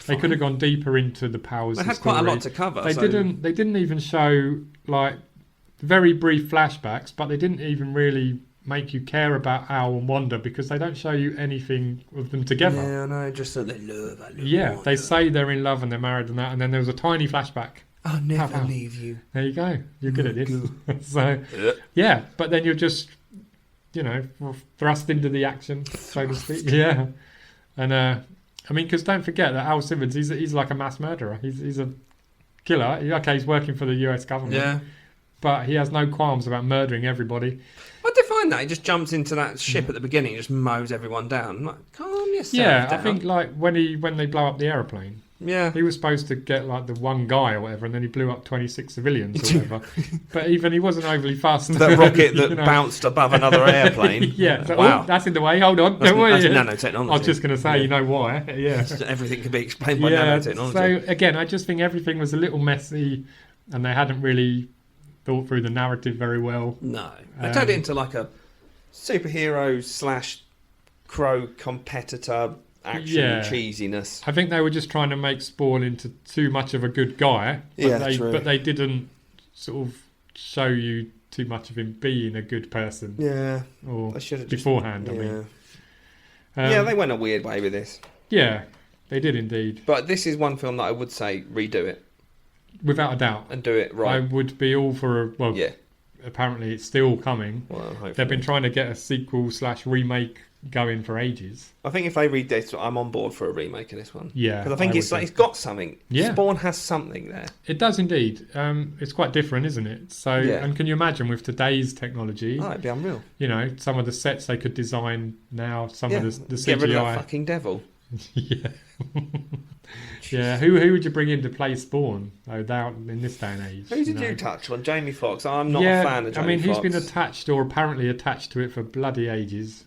they could have gone deeper into the powers. They had quite a lot to cover. They didn't even show like very brief flashbacks, but they didn't even really make you care about Al and Wanda, because they don't show you anything of them together. Yeah, I know, just that they love Wanda. They say they're in love and they're married and that, and then there was a tiny flashback. I'll never leave you. There you go. You're good at this. So, yeah, but then you're just, thrust into the action, so to speak. Yeah. And, because don't forget that Al Simmons, he's like a mass murderer. He's a killer. Okay, he's working for the US government. Yeah. But he has no qualms about murdering everybody. I define that. He just jumps into that ship at the beginning and just mows everyone down. I'm like, calm yourself down. I think like when they blow up the aeroplane. Yeah. He was supposed to get like the one guy or whatever, and then he blew up 26 civilians or whatever. But even he wasn't overly fast. That rocket that bounced above another airplane. Yeah. So, wow. That's in the way. Hold on. That's nanotechnology. I was just going to say, you know why? Yeah. Everything can be explained by nanotechnology. So again, I just think everything was a little messy, and they hadn't really thought through the narrative very well. No. They turned it into like a superhero / Crow competitor action cheesiness. I think they were just trying to make Spawn into too much of a good guy. But they didn't sort of show you too much of him being a good person. Yeah. Or beforehand, I mean. They went a weird way with this. Yeah, they did indeed. But this is one film that I would say redo it. Without a doubt. And do it right. I would be all for apparently it's still coming. Well, hopefully. They've been trying to get a sequel / remake going for ages. I think if they read this, I'm on board for a remake of this one. Yeah. Because I think it's got something. Yeah. Spawn has something there. It does indeed. It's quite different, isn't it? So, and can you imagine with today's technology? Oh, it'd be unreal. Some of the sets they could design now, some of the CGI. Get rid of that fucking devil. Yeah. Yeah, who would you bring in to play Spawn in this day and age? Who did you touch on? Jamie Foxx. I'm not a fan of Jamie Foxx. He's been attached or apparently attached to it for bloody ages.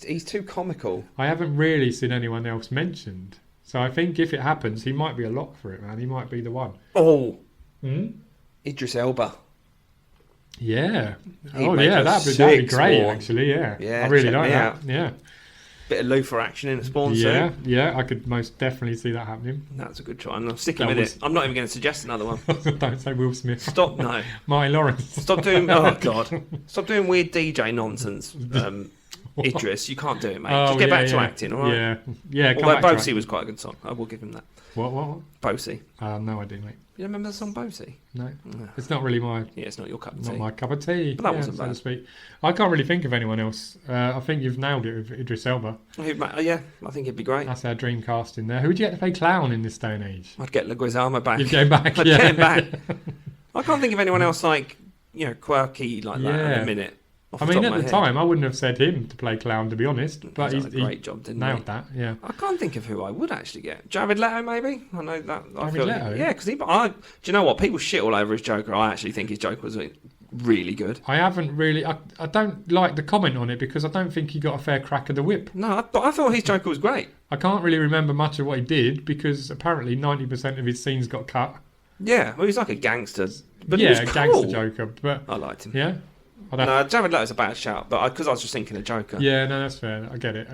He's too comical. I haven't really seen anyone else mentioned. So I think if it happens, he might be a lock for it, man. He might be the one. Oh. Idris Elba. Yeah. That'd be great, actually, yeah. I really like that. Yeah. Bit of loafer action in a Spawn suit. Yeah, I could most definitely see that happening. That's a good try. I'm sticking with it. I'm not even going to suggest another one. Don't say Will Smith. Stop, no. Martin Lawrence. Stop doing, oh God. Stop doing weird DJ nonsense. Idris, you can't do it, mate. Just get back to acting, all right? Yeah. Although Bosie was quite a good song. I will give him that. What? Bosie. No idea, mate. You remember the song Bosie? No. It's not really my... Yeah, it's not your cup of tea. Not my cup of tea. But that wasn't so bad. to speak. I can't really think of anyone else. I think you've nailed it with Idris Elba. Yeah, I think it'd be great. That's our dream cast in there. Who would you get to play clown in this day and age? I'd get Leguizamo back. You'd go back, I'd yeah. get him back. I can't think of anyone else like, quirky like that in a minute. I mean, at the time, I wouldn't have said him to play clown, to be honest. But he's done a great job, didn't he? Nailed that, yeah. I can't think of who I would actually get. Jared Leto, maybe? I know that. Leto? Yeah, because do you know what? People shit all over his Joker. I actually think his Joker was really good. I haven't really... I don't like the comment on it because I don't think he got a fair crack of the whip. No, but I thought his Joker was great. I can't really remember much of what he did because apparently 90% of his scenes got cut. Yeah, well, he's like a gangster. But yeah, he was cool. Gangster Joker. But I liked him. Yeah? No, Jared Leto's a bad shout, but because I was just thinking of Joker. Yeah, no, that's fair. I get it.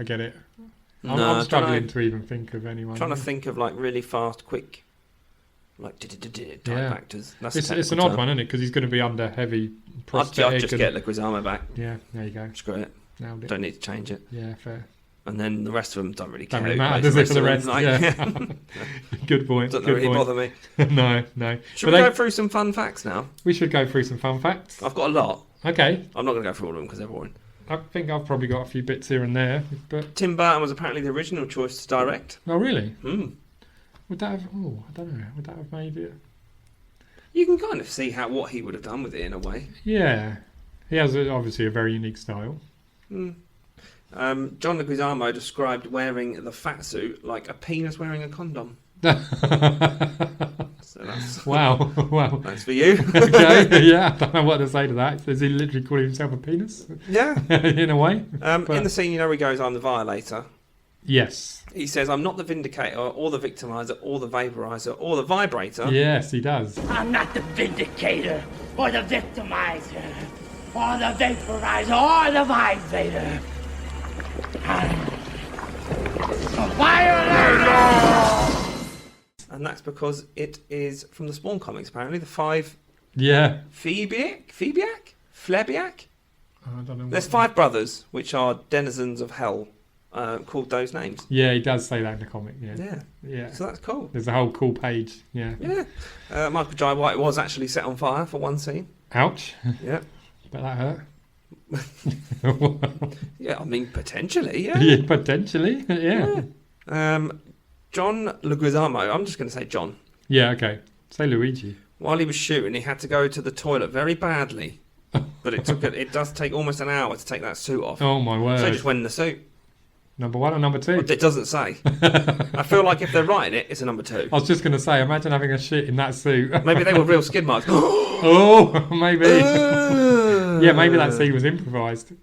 I'm struggling to even think of anyone. I'm trying to think of like really fast, quick, like type actors. It's an odd one, isn't it? Because he's going to be under heavy prosthetic. I'd just get Leguizamo back. Yeah, there you go. Screw it. Nailed it. Don't need to change it. Yeah, fair. And then the rest of them don't really care. Don't really matter, does it, for the rest? Like, yeah. Good point. Doesn't Good really point. bother me. No. Should we go through some fun facts now? We should go through some fun facts. I've got a lot. Okay. I'm not going to go through all of them because they're boring. I think I've probably got a few bits here and there, but Tim Burton was apparently the original choice to direct. Oh, really? Would that have? Oh, I don't know. Would that have made it? You can kind of see what he would have done with it in a way. Yeah, he has obviously a very unique style. John Leguizamo described wearing the fat suit like a penis wearing a condom. So that's wow. That's for you. Okay, yeah, I don't know what to say to that. Does he literally call himself a penis? Yeah, in a way. In the scene, he goes, "I'm the violator." Yes. He says, "I'm not the vindicator, or the victimizer, or the vaporizer, or the vibrator." Yes, he does. I'm not the vindicator, or the victimizer, or the vaporizer, or the vibrator. I'm the violator! And that's because it is from the Spawn comics, apparently. The 5... Yeah. Flebiac? I don't know. There's 5 brothers, which are denizens of hell, called those names. Yeah, he does say that in the comic, yeah. Yeah. So that's cool. There's a whole cool page, yeah. Yeah. Michael Jai White was actually set on fire for one scene. Ouch. Yeah. But that hurt. Yeah, I mean, potentially, yeah. Yeah, potentially, yeah. John Leguizamo, I'm just going to say John. Yeah, okay. Say Luigi. While he was shooting, he had to go to the toilet very badly. But it does take almost an hour to take that suit off. Oh, my word. So he just went in the suit. Number 1 or number 2? It doesn't say. I feel like if they're writing it, it's a number 2. I was just going to say, imagine having a shit in that suit. Maybe they were real skid marks. Oh, maybe. Yeah, maybe that scene was improvised.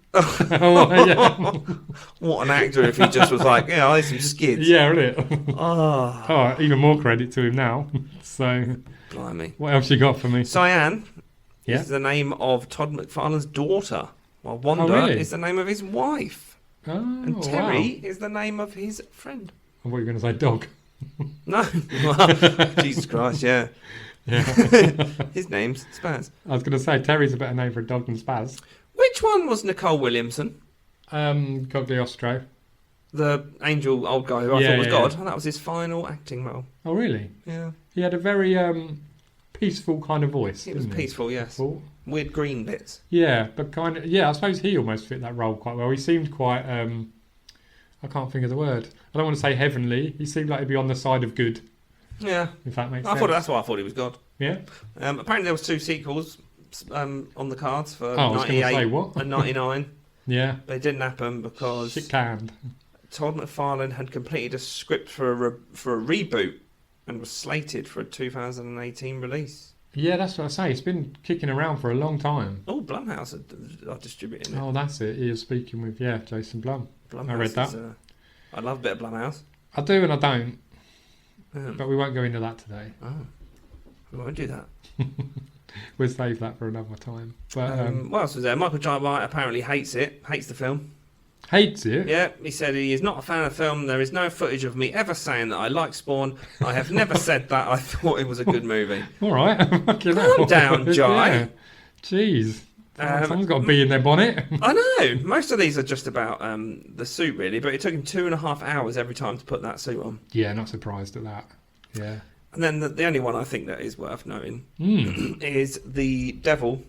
What an actor if he just was like, yeah, there's some skids. Yeah, really. Oh, even more credit to him now. So, blimey. What else you got for me? Cyan is the name of Todd McFarlane's daughter, while Wanda is the name of his wife. Oh, and Terry is the name of his friend. I thought you were going to say dog. No. Jesus Christ, yeah. His name's Spaz. I was going to say Terry's a better name for a dog than Spaz. Which one was Nicole Williamson? Cogliostro. The angel old guy who I thought was God. And that was his final acting role. Oh, really? Yeah. He had a very peaceful kind of voice. It was peaceful, yes. Weird green bits. Yeah, but kind of... Yeah, I suppose he almost fit that role quite well. He seemed quite... I can't think of the word. I don't want to say heavenly. He seemed like he'd be on the side of good. Yeah. If that makes sense. That's why I thought he was God. Yeah. Apparently there was 2 sequels on the cards for I was 98 say, what? and 99. Yeah. They didn't happen because shit canned. Todd McFarlane had completed a script for a reboot and was slated for a 2018 release. Yeah, that's what I say. It's been kicking around for a long time. Oh, Blumhouse are distributing it. Oh, that's it. He was speaking with, Jason Blum. Blumhouse I read that. I love a bit of Blumhouse. I do and I don't. But we won't go into that today. Oh, we won't do that. We'll save that for another time. But what else was there? Michael Jai White apparently hates the film. Hates it? Yeah, he said he is not a fan of the film. There is no footage of me ever saying that I like Spawn. I have never said that. I thought it was a good movie. All right. Calm down, Jai. Yeah. Jeez. Someone's got to be in their bonnet. I know. Most of these are just about the suit, really, but it took him 2.5 hours every time to put that suit on. Yeah, not surprised at that. Yeah. And then the only one I think that is worth noting is the devil.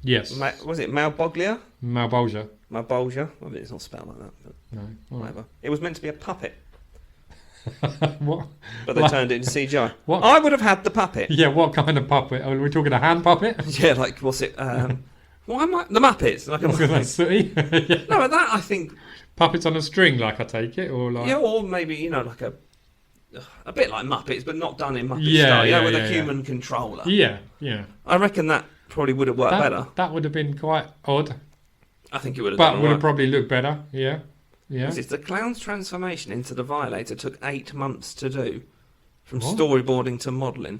Yes. Was it Malbolgia? Malbolgia. Malbolgia. I mean, it's not spelled like that, but No. whatever. It was meant to be a puppet, What? but they turned it into CGI. What? I would have had the puppet. Yeah, what kind of puppet? Are we talking a hand puppet? Yeah, like, what's it? Why am I... The Muppets. Like Sooty? Yeah. No, but that, I think... Puppets on a string, like I take it, or like... Yeah, or maybe, like a bit like Muppets, but not done in Muppet Yeah, style, yeah, with yeah, a human controller. Yeah, yeah. I reckon that probably would have worked better. That would have been quite odd, I think it would have but done would all have probably looked better. Yeah, yeah. right. The clown's transformation into the Violator took 8 months to do, from What? storyboarding to modelling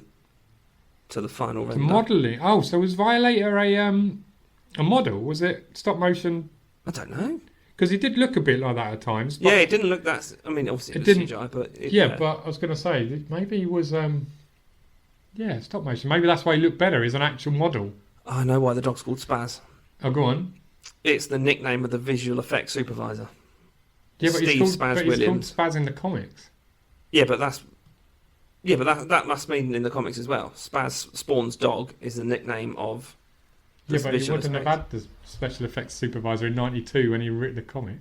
to the final render. Modelling. Oh, so was Violator a model? Was it stop motion? I don't know. Because he did look a bit like that at times. Yeah, it didn't look that... I mean, obviously it was CGI, but... But I was going to say, maybe he was... stop motion. Maybe that's why he looked better. He's an actual model. I know why the dog's called Spaz. Oh, go on. It's the nickname of the visual effects supervisor. Yeah, but Steve he's Spaz called Williams. Spaz in the comics. Yeah, but that's... Yeah, but that must mean in the comics as well. Spaz Spawn's dog is the nickname of... Yeah, but he visual wouldn't have effects. had the special effects supervisor in '92 when he wrote the comic.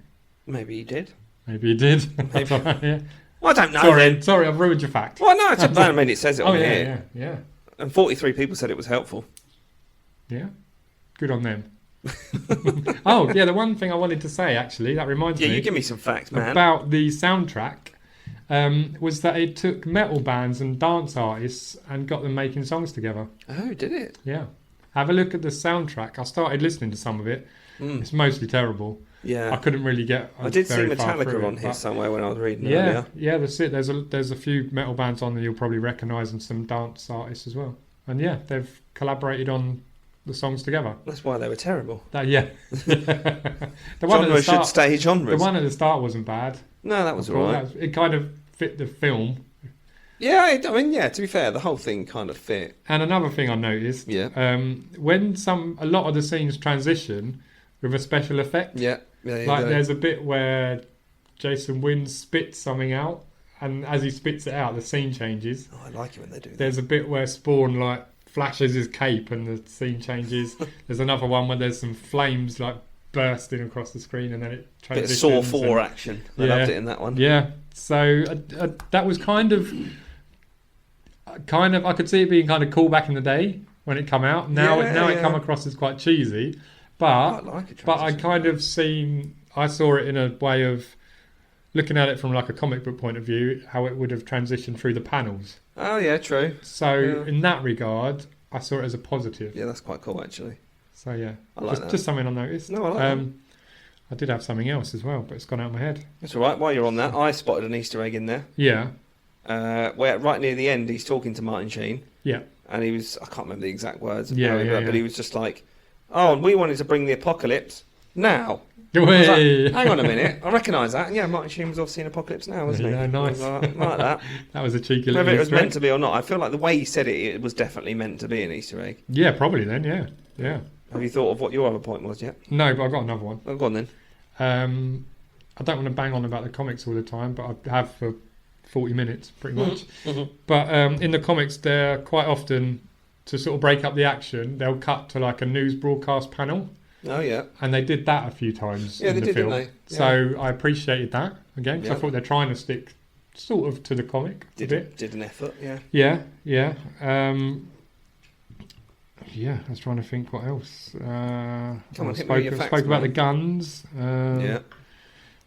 Maybe he did. Maybe he did. Maybe. Yeah. Well, I don't know. Sorry, I've ruined your fact. Well, no, I mean, it says it on yeah, here. yeah. And 43 people said it was helpful. Yeah. Good on them. Oh, yeah, the one thing I wanted to say, actually, that reminds me... Yeah, you give me some facts, man. About the soundtrack, was that it took metal bands and dance artists and got them making songs together. Oh, did it? Yeah. Have a look at the soundtrack. I started listening to some of it. It's mostly terrible. Yeah. I couldn't really get I did see very far through Metallica it, on here but- somewhere when I was reading Yeah, earlier. yeah, that's it. There's a few metal bands on that you'll probably recognise and some dance artists as well. And yeah, they've collaborated on the songs together. That's why they were terrible. Yeah. The one at the Genres should start, stay genres. the one at the start wasn't bad. No, that was I thought alright. it kind of fit the film. Yeah, to be fair, the whole thing kind of fit. And another thing I noticed, Yeah. when a lot of the scenes transition with a special effect, Yeah. like there's a bit where Jason Wynn spits something out, and as he spits it out, the scene changes. Oh, I like it when they do that. There's a bit where Spawn like flashes his cape, and the scene changes. There's another one where there's some flames like bursting across the screen, and then it Bit of transitions. Saw 4 action. I loved it in that one. Yeah, so that was kind of I could see it being kind of cool back in the day when it come out. Now it come across as quite cheesy, but I saw it in a way of looking at it from like a comic book point of view, how it would have transitioned through the panels. Oh yeah, true. So in that regard, I saw it as a positive. Yeah, that's quite cool actually. So yeah, I like that. Just something I noticed. No, I like that. I did have something else as well, but it's gone out of my head. That's all right. While you're on that, I spotted an Easter egg in there. Yeah, Where right near the end, he's talking to Martin Sheen, yeah, and he was, I can't remember the exact words, Yeah. but he was just like, "Oh, and we wanted to bring the apocalypse now." I was like, Hey. hang on a minute, I recognise that. And yeah, Martin Sheen was obviously in Apocalypse Now, wasn't he? Yeah, nice. I was like that. That was a cheeky little Whether it was Easter egg. meant to be or not, I feel like the way he said it, it was definitely meant to be an Easter egg. Yeah, probably then. Yeah. Have you thought of what your other point was yet? No, but I've got another one. Oh, go on then. I don't want to bang on about the comics all the time, but I have for 40 minutes, pretty much. But in the comics, they're quite often, to sort of break up the action, they'll cut to like a news broadcast panel. Oh, yeah. And they did that a few times in the film. didn't they? Yeah. So I appreciated that, again, because Yeah. I thought they're trying to stick sort of to the comic a bit. Did an effort, yeah. Yeah. Yeah, I was trying to think what else. Come on, I hit me with your spoke facts, about the man. guns. Yeah.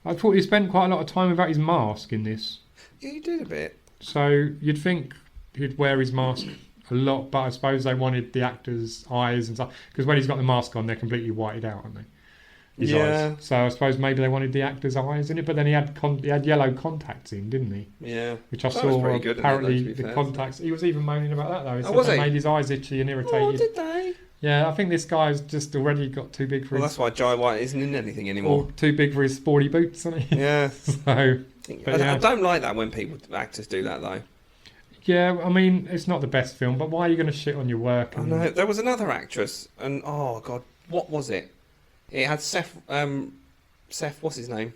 I thought he spent quite a lot of time without his mask in this. Yeah, you did a bit. So you'd think he'd wear his mask a lot, but I suppose they wanted the actor's eyes and stuff. Because when he's got the mask on, they're completely whited out, aren't they? His Yeah. eyes. So I suppose maybe they wanted the actor's eyes in it, but then he had yellow contacts in, didn't he? Yeah. Which I That was saw pretty good, apparently isn't it, though, to be the fair? contacts. He was even moaning about that though. He said was they he? made his eyes itchy and irritated. Oh, did they? Yeah, I think this guy's just already got too big for Well, his. that's why Jai White isn't in anything anymore. Or too big for his sporty boots, isn't he? Yeah. So. But I don't like that when actors do that, though. Yeah, I mean, it's not the best film, but why are you going to shit on your work? I know. There was another actress, and oh, God, what was it? It had Seth. What's his name?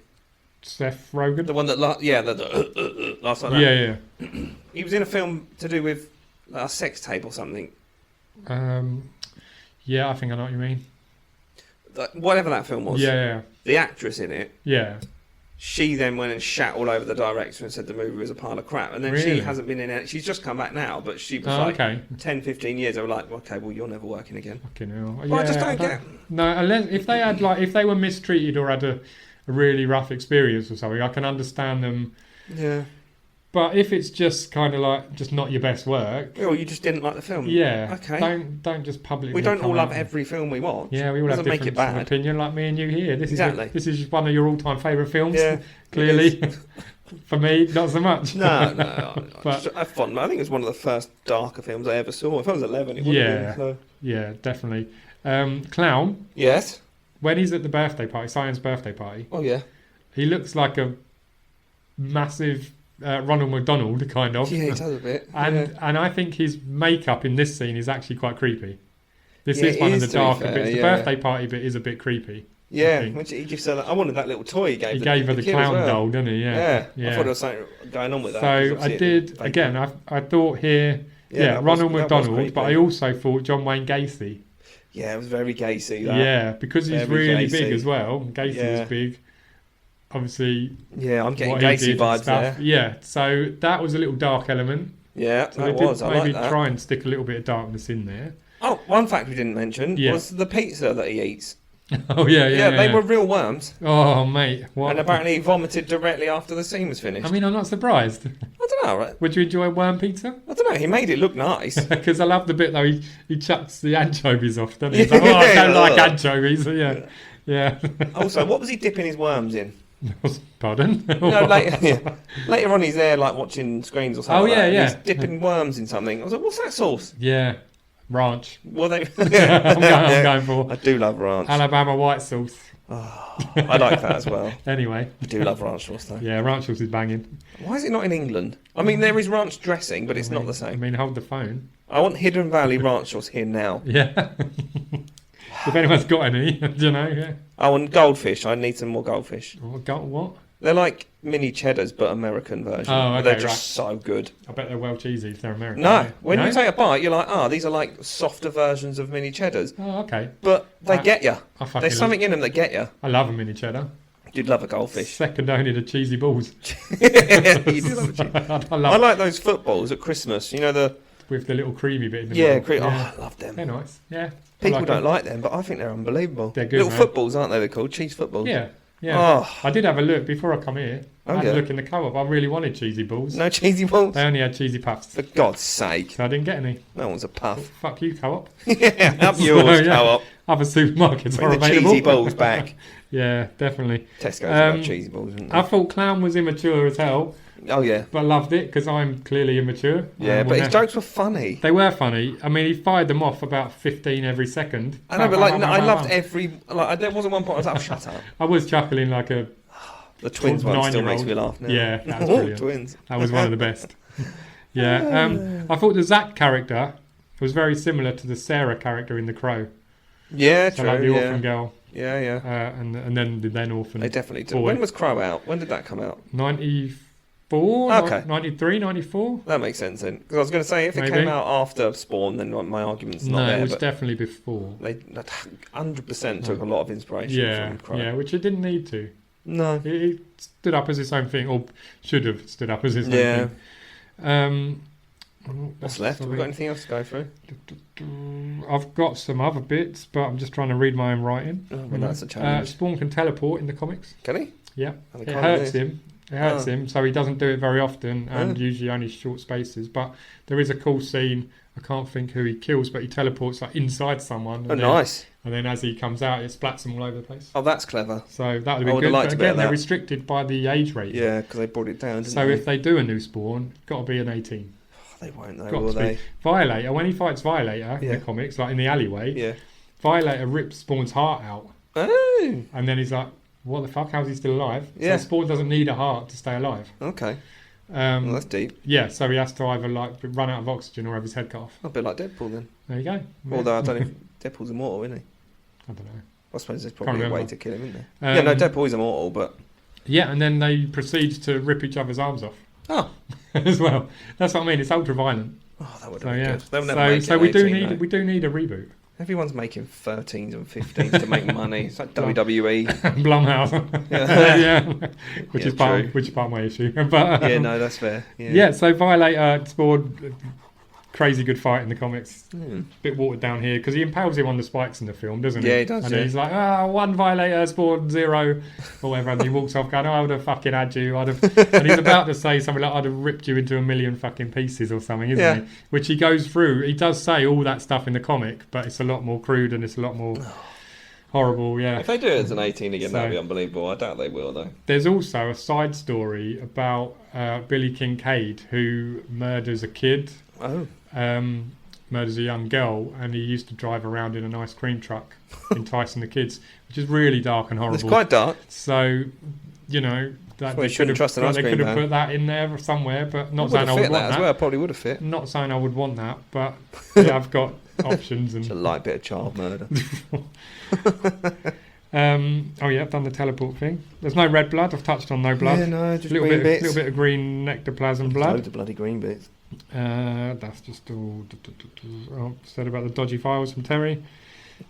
Seth Rogen. The one that last like that. Yeah. He was in a film to do with a sex tape or something. Yeah, I think I know what you mean. Whatever that film was. Yeah. The actress in it. Yeah. She then went and shat all over the director and said the movie was a pile of crap. And then Really? she hasn't been in it. She's just come back now, but she was 10, 15 years. They were like, okay, well, you're never working again. Fucking hell. Well, I just don't get. No, unless if they had if they were mistreated or had a really rough experience or something, I can understand them. Yeah. But if it's just kind of like just not your best work, Well, you just didn't like the film. yeah, Okay. don't just publicly. We don't come all love out. every film we watch. Yeah, we all have Doesn't make it different bad. opinion, like me and you here. This Exactly. is this is one of your all-time favourite films. Yeah, clearly. For me, not so much. No. But I think it was one of the first darker films I ever saw. If I was 11, it would have been. So. Yeah, definitely. Clown. Yes. When he's at the birthday party, Cyan's birthday party, Oh yeah. he looks like a massive Ronald McDonald, kind of. Yeah, he does a bit. And I think his makeup in this scene is actually quite creepy. This Yeah, is it one of is, the to be darker fair, bits. The yeah. birthday party bit is a bit creepy. Yeah, when he gives her I wanted that little toy he gave. He gave her the kid as clown well. doll, didn't he? Yeah. I thought there was something going on with that. So 'cause I obviously did, fake again, one. I thought here, that Ronald was McDonald, creepy. but I also thought John Wayne Gacy. Yeah, it was very Gacy. That. Yeah, because he's Very really Gacy. big as well. Gacy Yeah. is big. Obviously, Yeah, I'm getting what he Gacy did and vibes stuff. there. Yeah, so that was a little dark element. Yeah, So that they was. did I maybe like that. try and stick a little bit of darkness in there. Oh, one fact we didn't mention Yeah. was the pizza that he eats. Oh yeah. They were real worms, Oh mate, what? and apparently he vomited directly after the scene was finished. I mean, I'm not surprised. I don't know, right? Would you enjoy worm pizza? I don't know. He made it look nice. Because I love the bit though he chucks the anchovies off, doesn't he? He's like, oh, I don't like anchovies. Yeah. Also, what was he dipping his worms in? Pardon? Later on, he's there like watching screens or something. Oh, yeah, and yeah. He's dipping worms in something. I was like, "What's that sauce?" Yeah, ranch. Well, they. I'm going for I do love ranch. Alabama white sauce. I like that as well. Anyway, I do love ranch sauce though. yeah, ranch sauce is banging. Why is it not in England? I mean, there is ranch dressing, but it's not the I same. mean, hold the phone. I want Hidden Valley ranch sauce here now. Yeah. If anyone's got any, yeah. Oh, and goldfish. I need some more goldfish. What? They're like mini cheddars, but American version. Oh, But okay, they're just so good. I bet they're well cheesy if they're American. No, when No? you take a bite, you're like, these are like softer versions of mini cheddars. Oh, okay. But they get you. I fucking There's something in them that get you. I love a mini cheddar. You'd love a goldfish. Second only to cheesy balls. You do love a cheese. I I love like those footballs at Christmas. You know the with the little creamy bit in the yeah, middle. oh, I love them. They're nice. Yeah. I People don't them. like them, but I think they're unbelievable. They're good, Little man. footballs, aren't they? They're called cheese footballs. Yeah. Oh. I did have a look before I come here. Oh, I had yeah. a look in the co-op. I really wanted cheesy balls. No cheesy balls. They only had cheesy puffs. For God's sake, So I didn't get any. no one's a puff. Fuck you, co-op. Yeah, up yours, So, yeah. co-op. Other supermarkets are Bring the available. cheesy balls back. Yeah, definitely. Tesco's have cheesy balls, isn't I they? thought Clown was immature as hell, Oh yeah, but loved it because I'm clearly immature. yeah. But his jokes were funny. They were funny. I mean, he fired them off about 15 every second. I know, but like, no, I loved every. Like, there wasn't one point I was like, oh, shut up. I was chuckling like a... The twins one still 9-year-old. makes me laugh now. Yeah, that was Oh, brilliant. twins. That was one of the best. Yeah. I thought the Zack character was very similar to the Sarah character in The Crow. Yeah, So true. like the yeah. orphan girl. Yeah, yeah. And then the then orphan They definitely do. boy. When was Crow out? When did that come out? 94? Okay. 93, 94? That makes sense then. Because I was going to say, if it Maybe. came out after Spawn, then my argument's not No, there. it was but definitely before. they 100% took a lot of inspiration Yeah, from Crow. yeah, which it didn't need to. No. It stood up as its own thing, or should have stood up as its own Yeah. thing. What's left? Have we got anything else to go through? I've got some other bits, but I'm just trying to read my own writing. Oh, well, that's a challenge. Spawn can teleport in the comics. Can he? Yeah, And it they can't hurts do this? him. It hurts him, so he doesn't do it very often, and usually only short spaces. But there is a cool scene. I can't think who he kills, but he teleports like inside someone. Oh, nice. And then as he comes out, it splats him all over the place. Oh, that's clever. So that would I have been would've good. liked But a bit of again, they're that. restricted by the age rating. Yeah, because they brought it down, didn't So they? if they do a new Spawn, got to be an 18. They won't, though, Got will to be. they? Violator, when he fights Violator in Yeah. the comics, like in the alleyway, Yeah. Violator rips Spawn's heart out. Oh, And then he's like, what the fuck? How's he still alive? Yeah. So Spawn doesn't need a heart to stay alive. okay. Well, that's deep. Yeah, so he has to either like run out of oxygen or have his head cut off. A bit like Deadpool, then. There you go. Yeah. Although I don't know if Deadpool's immortal, isn't he? I don't know. I suppose there's probably a way remember. to kill him, isn't there? Yeah, no, Deadpool is immortal, but... Yeah, and then they proceed to rip each other's arms off. Oh. As well. That's what I mean. It's ultra violent. Oh, that would So have been yeah. good. They'll never make So it we do 18, need though. we do need a reboot. Everyone's making 13s and 15s to make money. It's like WWE. Blumhouse. Yeah. Yeah. Which Yeah, is part true. which is part of my issue. But Yeah, no, that's fair. yeah, so Violator spawned crazy good fight in the comics. Bit watered down here because he impales him on the spikes in the film, doesn't he? Yeah, he does, And yeah. he's like, one Violator spawned 0 or whatever, and he walks off going, I would have fucking had you. And he's about to say something like, I'd have ripped you into a million fucking pieces or something, isn't he? Which he goes through. He does say all that stuff in the comic, but it's a lot more crude and it's a lot more horrible, yeah. If they do it as an 18 again, So- that'd be unbelievable. I doubt they will, though. There's also a side story about Billy Kincaid who murders a kid. Oh. Murders a young girl, and he used to drive around in an ice cream truck, enticing the kids, which is really dark and horrible. It's quite dark. So, you know, that Well, you shouldn't trust an ice they cream could have van. put that in there somewhere, but not It would saying have I fit would that want as that. well. Probably would have fit. Not saying I would want that, but yeah, I've got options. It's a And light bit of child murder. oh yeah, I've done the teleport thing. There's no red blood. I've touched on no blood. Yeah, no, just little green bit, bits. little bit of green nectoplasm blood. Loads of bloody green bits. That's just all said about the dodgy files from Terry.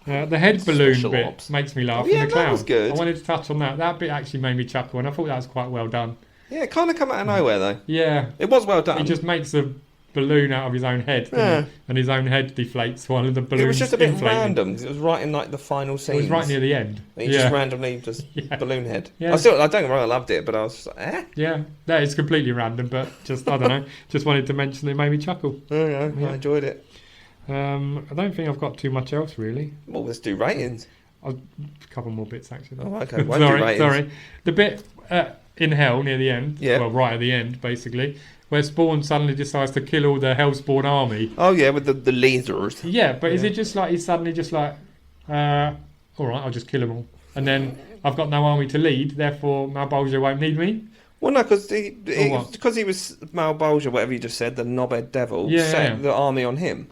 The head balloon Special bit ops. makes me laugh. Oh, yeah, in the that clown. was good. I wanted to touch on that. That bit actually made me chuckle, and I thought that was quite well done. Yeah, it kind of come out of nowhere, though. Yeah, It was well done. he just makes a balloon out of his own head, doesn't Yeah. he? And his own head deflates while the balloon. It was just a bit random. 'Cause it was right in like the final scene. It was right near the end. He yeah. just randomly just Yeah. balloon head. Yeah. I don't get me wrong, I loved it, but I was just like, Yeah, that is completely random, but just I don't know. Just wanted to mention it made me chuckle. I enjoyed it. I don't think I've got too much else really. Well, let's do ratings. A couple more bits actually. Oh, okay. Won't do sorry, ratings. sorry. The bit in hell near the end, Yeah. well, right at the end, basically, where Spawn suddenly decides to kill all the Hellspawn army. Oh yeah, with the lasers. Yeah, but is it just like he's suddenly just like, all right, I'll just kill them all, and then I've got no army to lead, therefore Malbolgia won't need me. Well, no, because what? he was Malbolgia, whatever you just said, the knobhead devil, Yeah, set yeah. the army on him.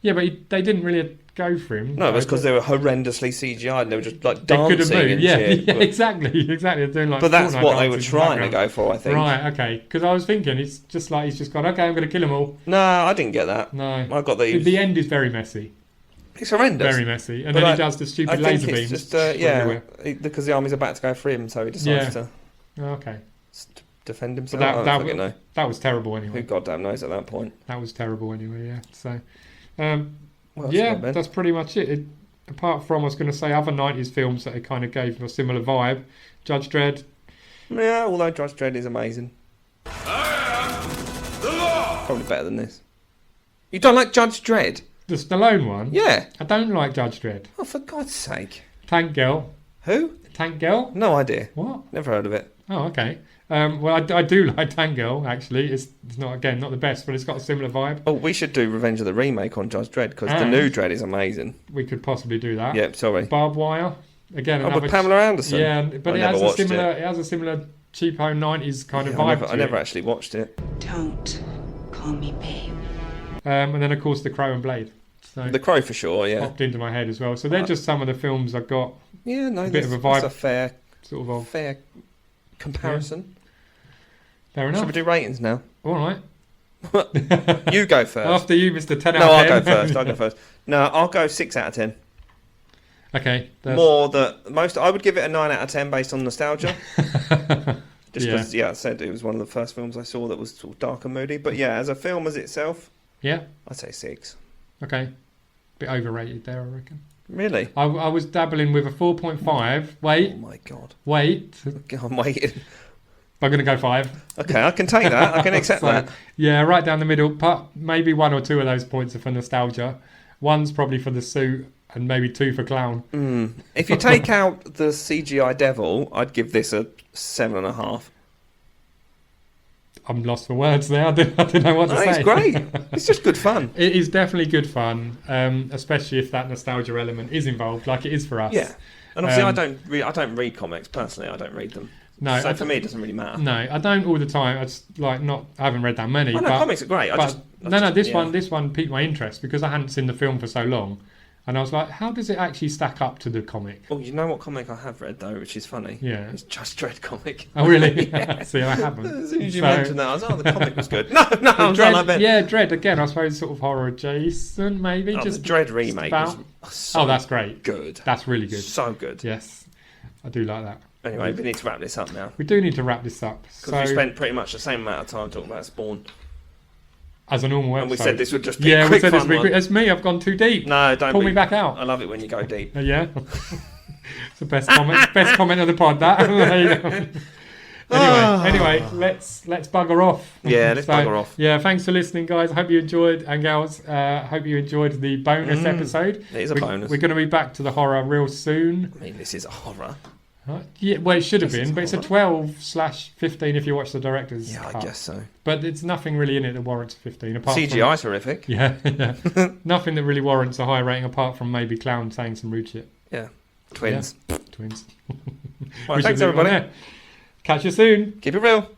Yeah, but they didn't really go for him. No, it was because they were horrendously CGI'd and they were just like They could have dancing moved. and Yeah, shit. yeah, but, exactly. They're doing like. but that's Fortnite what they were dances in the trying to background. go for, I think. Right, okay. Because I was thinking, it's just like he's just gone. Okay, I'm going to kill them all. No, I didn't get that. No, I got that. The end is very messy. It's horrendous. Very messy, and But then I- he does the stupid I think laser it's beams. just everywhere. because the army's about to go for him, so he decides to Okay, defend but himself. that I don't fucking know. that was terrible Who anyway. goddamn knows at that point? That was terrible anyway. Yeah. So, Well, yeah, that's that's pretty much it. Apart from, I was going to say other '90s films that it kind of gave a similar vibe. Judge Dredd. Yeah, although Judge Dredd is amazing. Probably better than this. You don't like Judge Dredd? The Stallone one. Yeah. I don't like Judge Dredd. Oh, for God's sake. Tank Girl. Who? Tank Girl. No idea. What? Never heard of it. Oh, okay. Well, I do like Tank Girl, actually. It's not the best, but it's got a similar vibe. Oh, we should do Revenge of the Remake on Judge Dredd because the And- new Dredd is amazing. We could possibly do that. Yep, sorry. Barbed Wire. Again, Oh, another with Pamela Anderson? Yeah, but I it never has a watched similar. it. It has a similar cheapo '90s kind of Yeah, vibe. I never actually watched it. Don't call me babe. And then of course The Crow and Blade. So The Crow for sure, yeah. popped into my head as well. So they're just some of the films I've got. Yeah, no, A bit of a that's vibe. a fair Sort of. comparison. Fair Should enough. we do ratings now? All right. You go first. After you, Mr. 10 out No, of I'll 10. go first. I'll go first. No, I'll go 6 out of 10. Okay. I would give it a 9 out of 10 based on nostalgia. Just Yeah. because, I said it was one of the first films I saw that was sort of dark and moody. But yeah, as a film as itself, Yeah. I'd say 6. Okay. Bit overrated there, I reckon. Really? I was dabbling with a 4.5. Wait. Oh my god. Wait. I'm waiting. I'm going to go 5. Okay, I can take that. I can accept So, that. Yeah, right down the middle. Maybe 1 or 2 of those points are for nostalgia. 1's probably for the suit, and maybe 2 for clown. If you take out the CGI devil, I'd give this a 7.5. I'm lost for words there. I didn't know what to say. It's great. It's just good fun. It is definitely good fun, especially if that nostalgia element is involved, like it is for us. Yeah. And obviously, I don't read comics personally. I don't read them. No, So for me, it doesn't really matter. No, I don't all the time. I just I haven't read that many. I know but, comics are great. This one piqued my interest because I hadn't seen the film for so long, And I was like, how does it actually stack up to the comic? Oh, you know what comic I have read, though, which is funny? Yeah. It's Just Dread comic. Oh, really? See, I haven't. As soon as you mentioned that, I was like, oh, the comic was good. No, I'm Dread, like, yeah, Dread, again, I suppose sort of horror adjacent, maybe. The Dread remake was so that's great. Good. That's really good. So good. Yes, I do like that. Anyway, we need to wrap this up now. We do need to wrap this up. Because we spent pretty much the same amount of time talking about Spawn. As a normal episode. And we said this would just be a quick fun one. It's me, I've gone too deep. No, don't pull me back out. I love it when you go deep. Yeah. It's the best comment of the pod, that. Anyway, let's bugger off. Yeah, let's bugger off. Yeah, thanks for listening, guys. I hope you enjoyed, and gals, hope you enjoyed the bonus episode. It is a bonus. We're going to be back to the horror real soon. I mean, this is a horror. Yeah, well, it should have been, but it's a 12/15 if you watch the director's cut. I guess so. But it's nothing really in it that warrants a 15. Apart CGI's horrific. Yeah. Nothing that really warrants a high rating apart from maybe Clown saying some rude shit. Yeah. Twins. Yeah. Twins. Well, thanks, everybody. Catch you soon. Keep it real.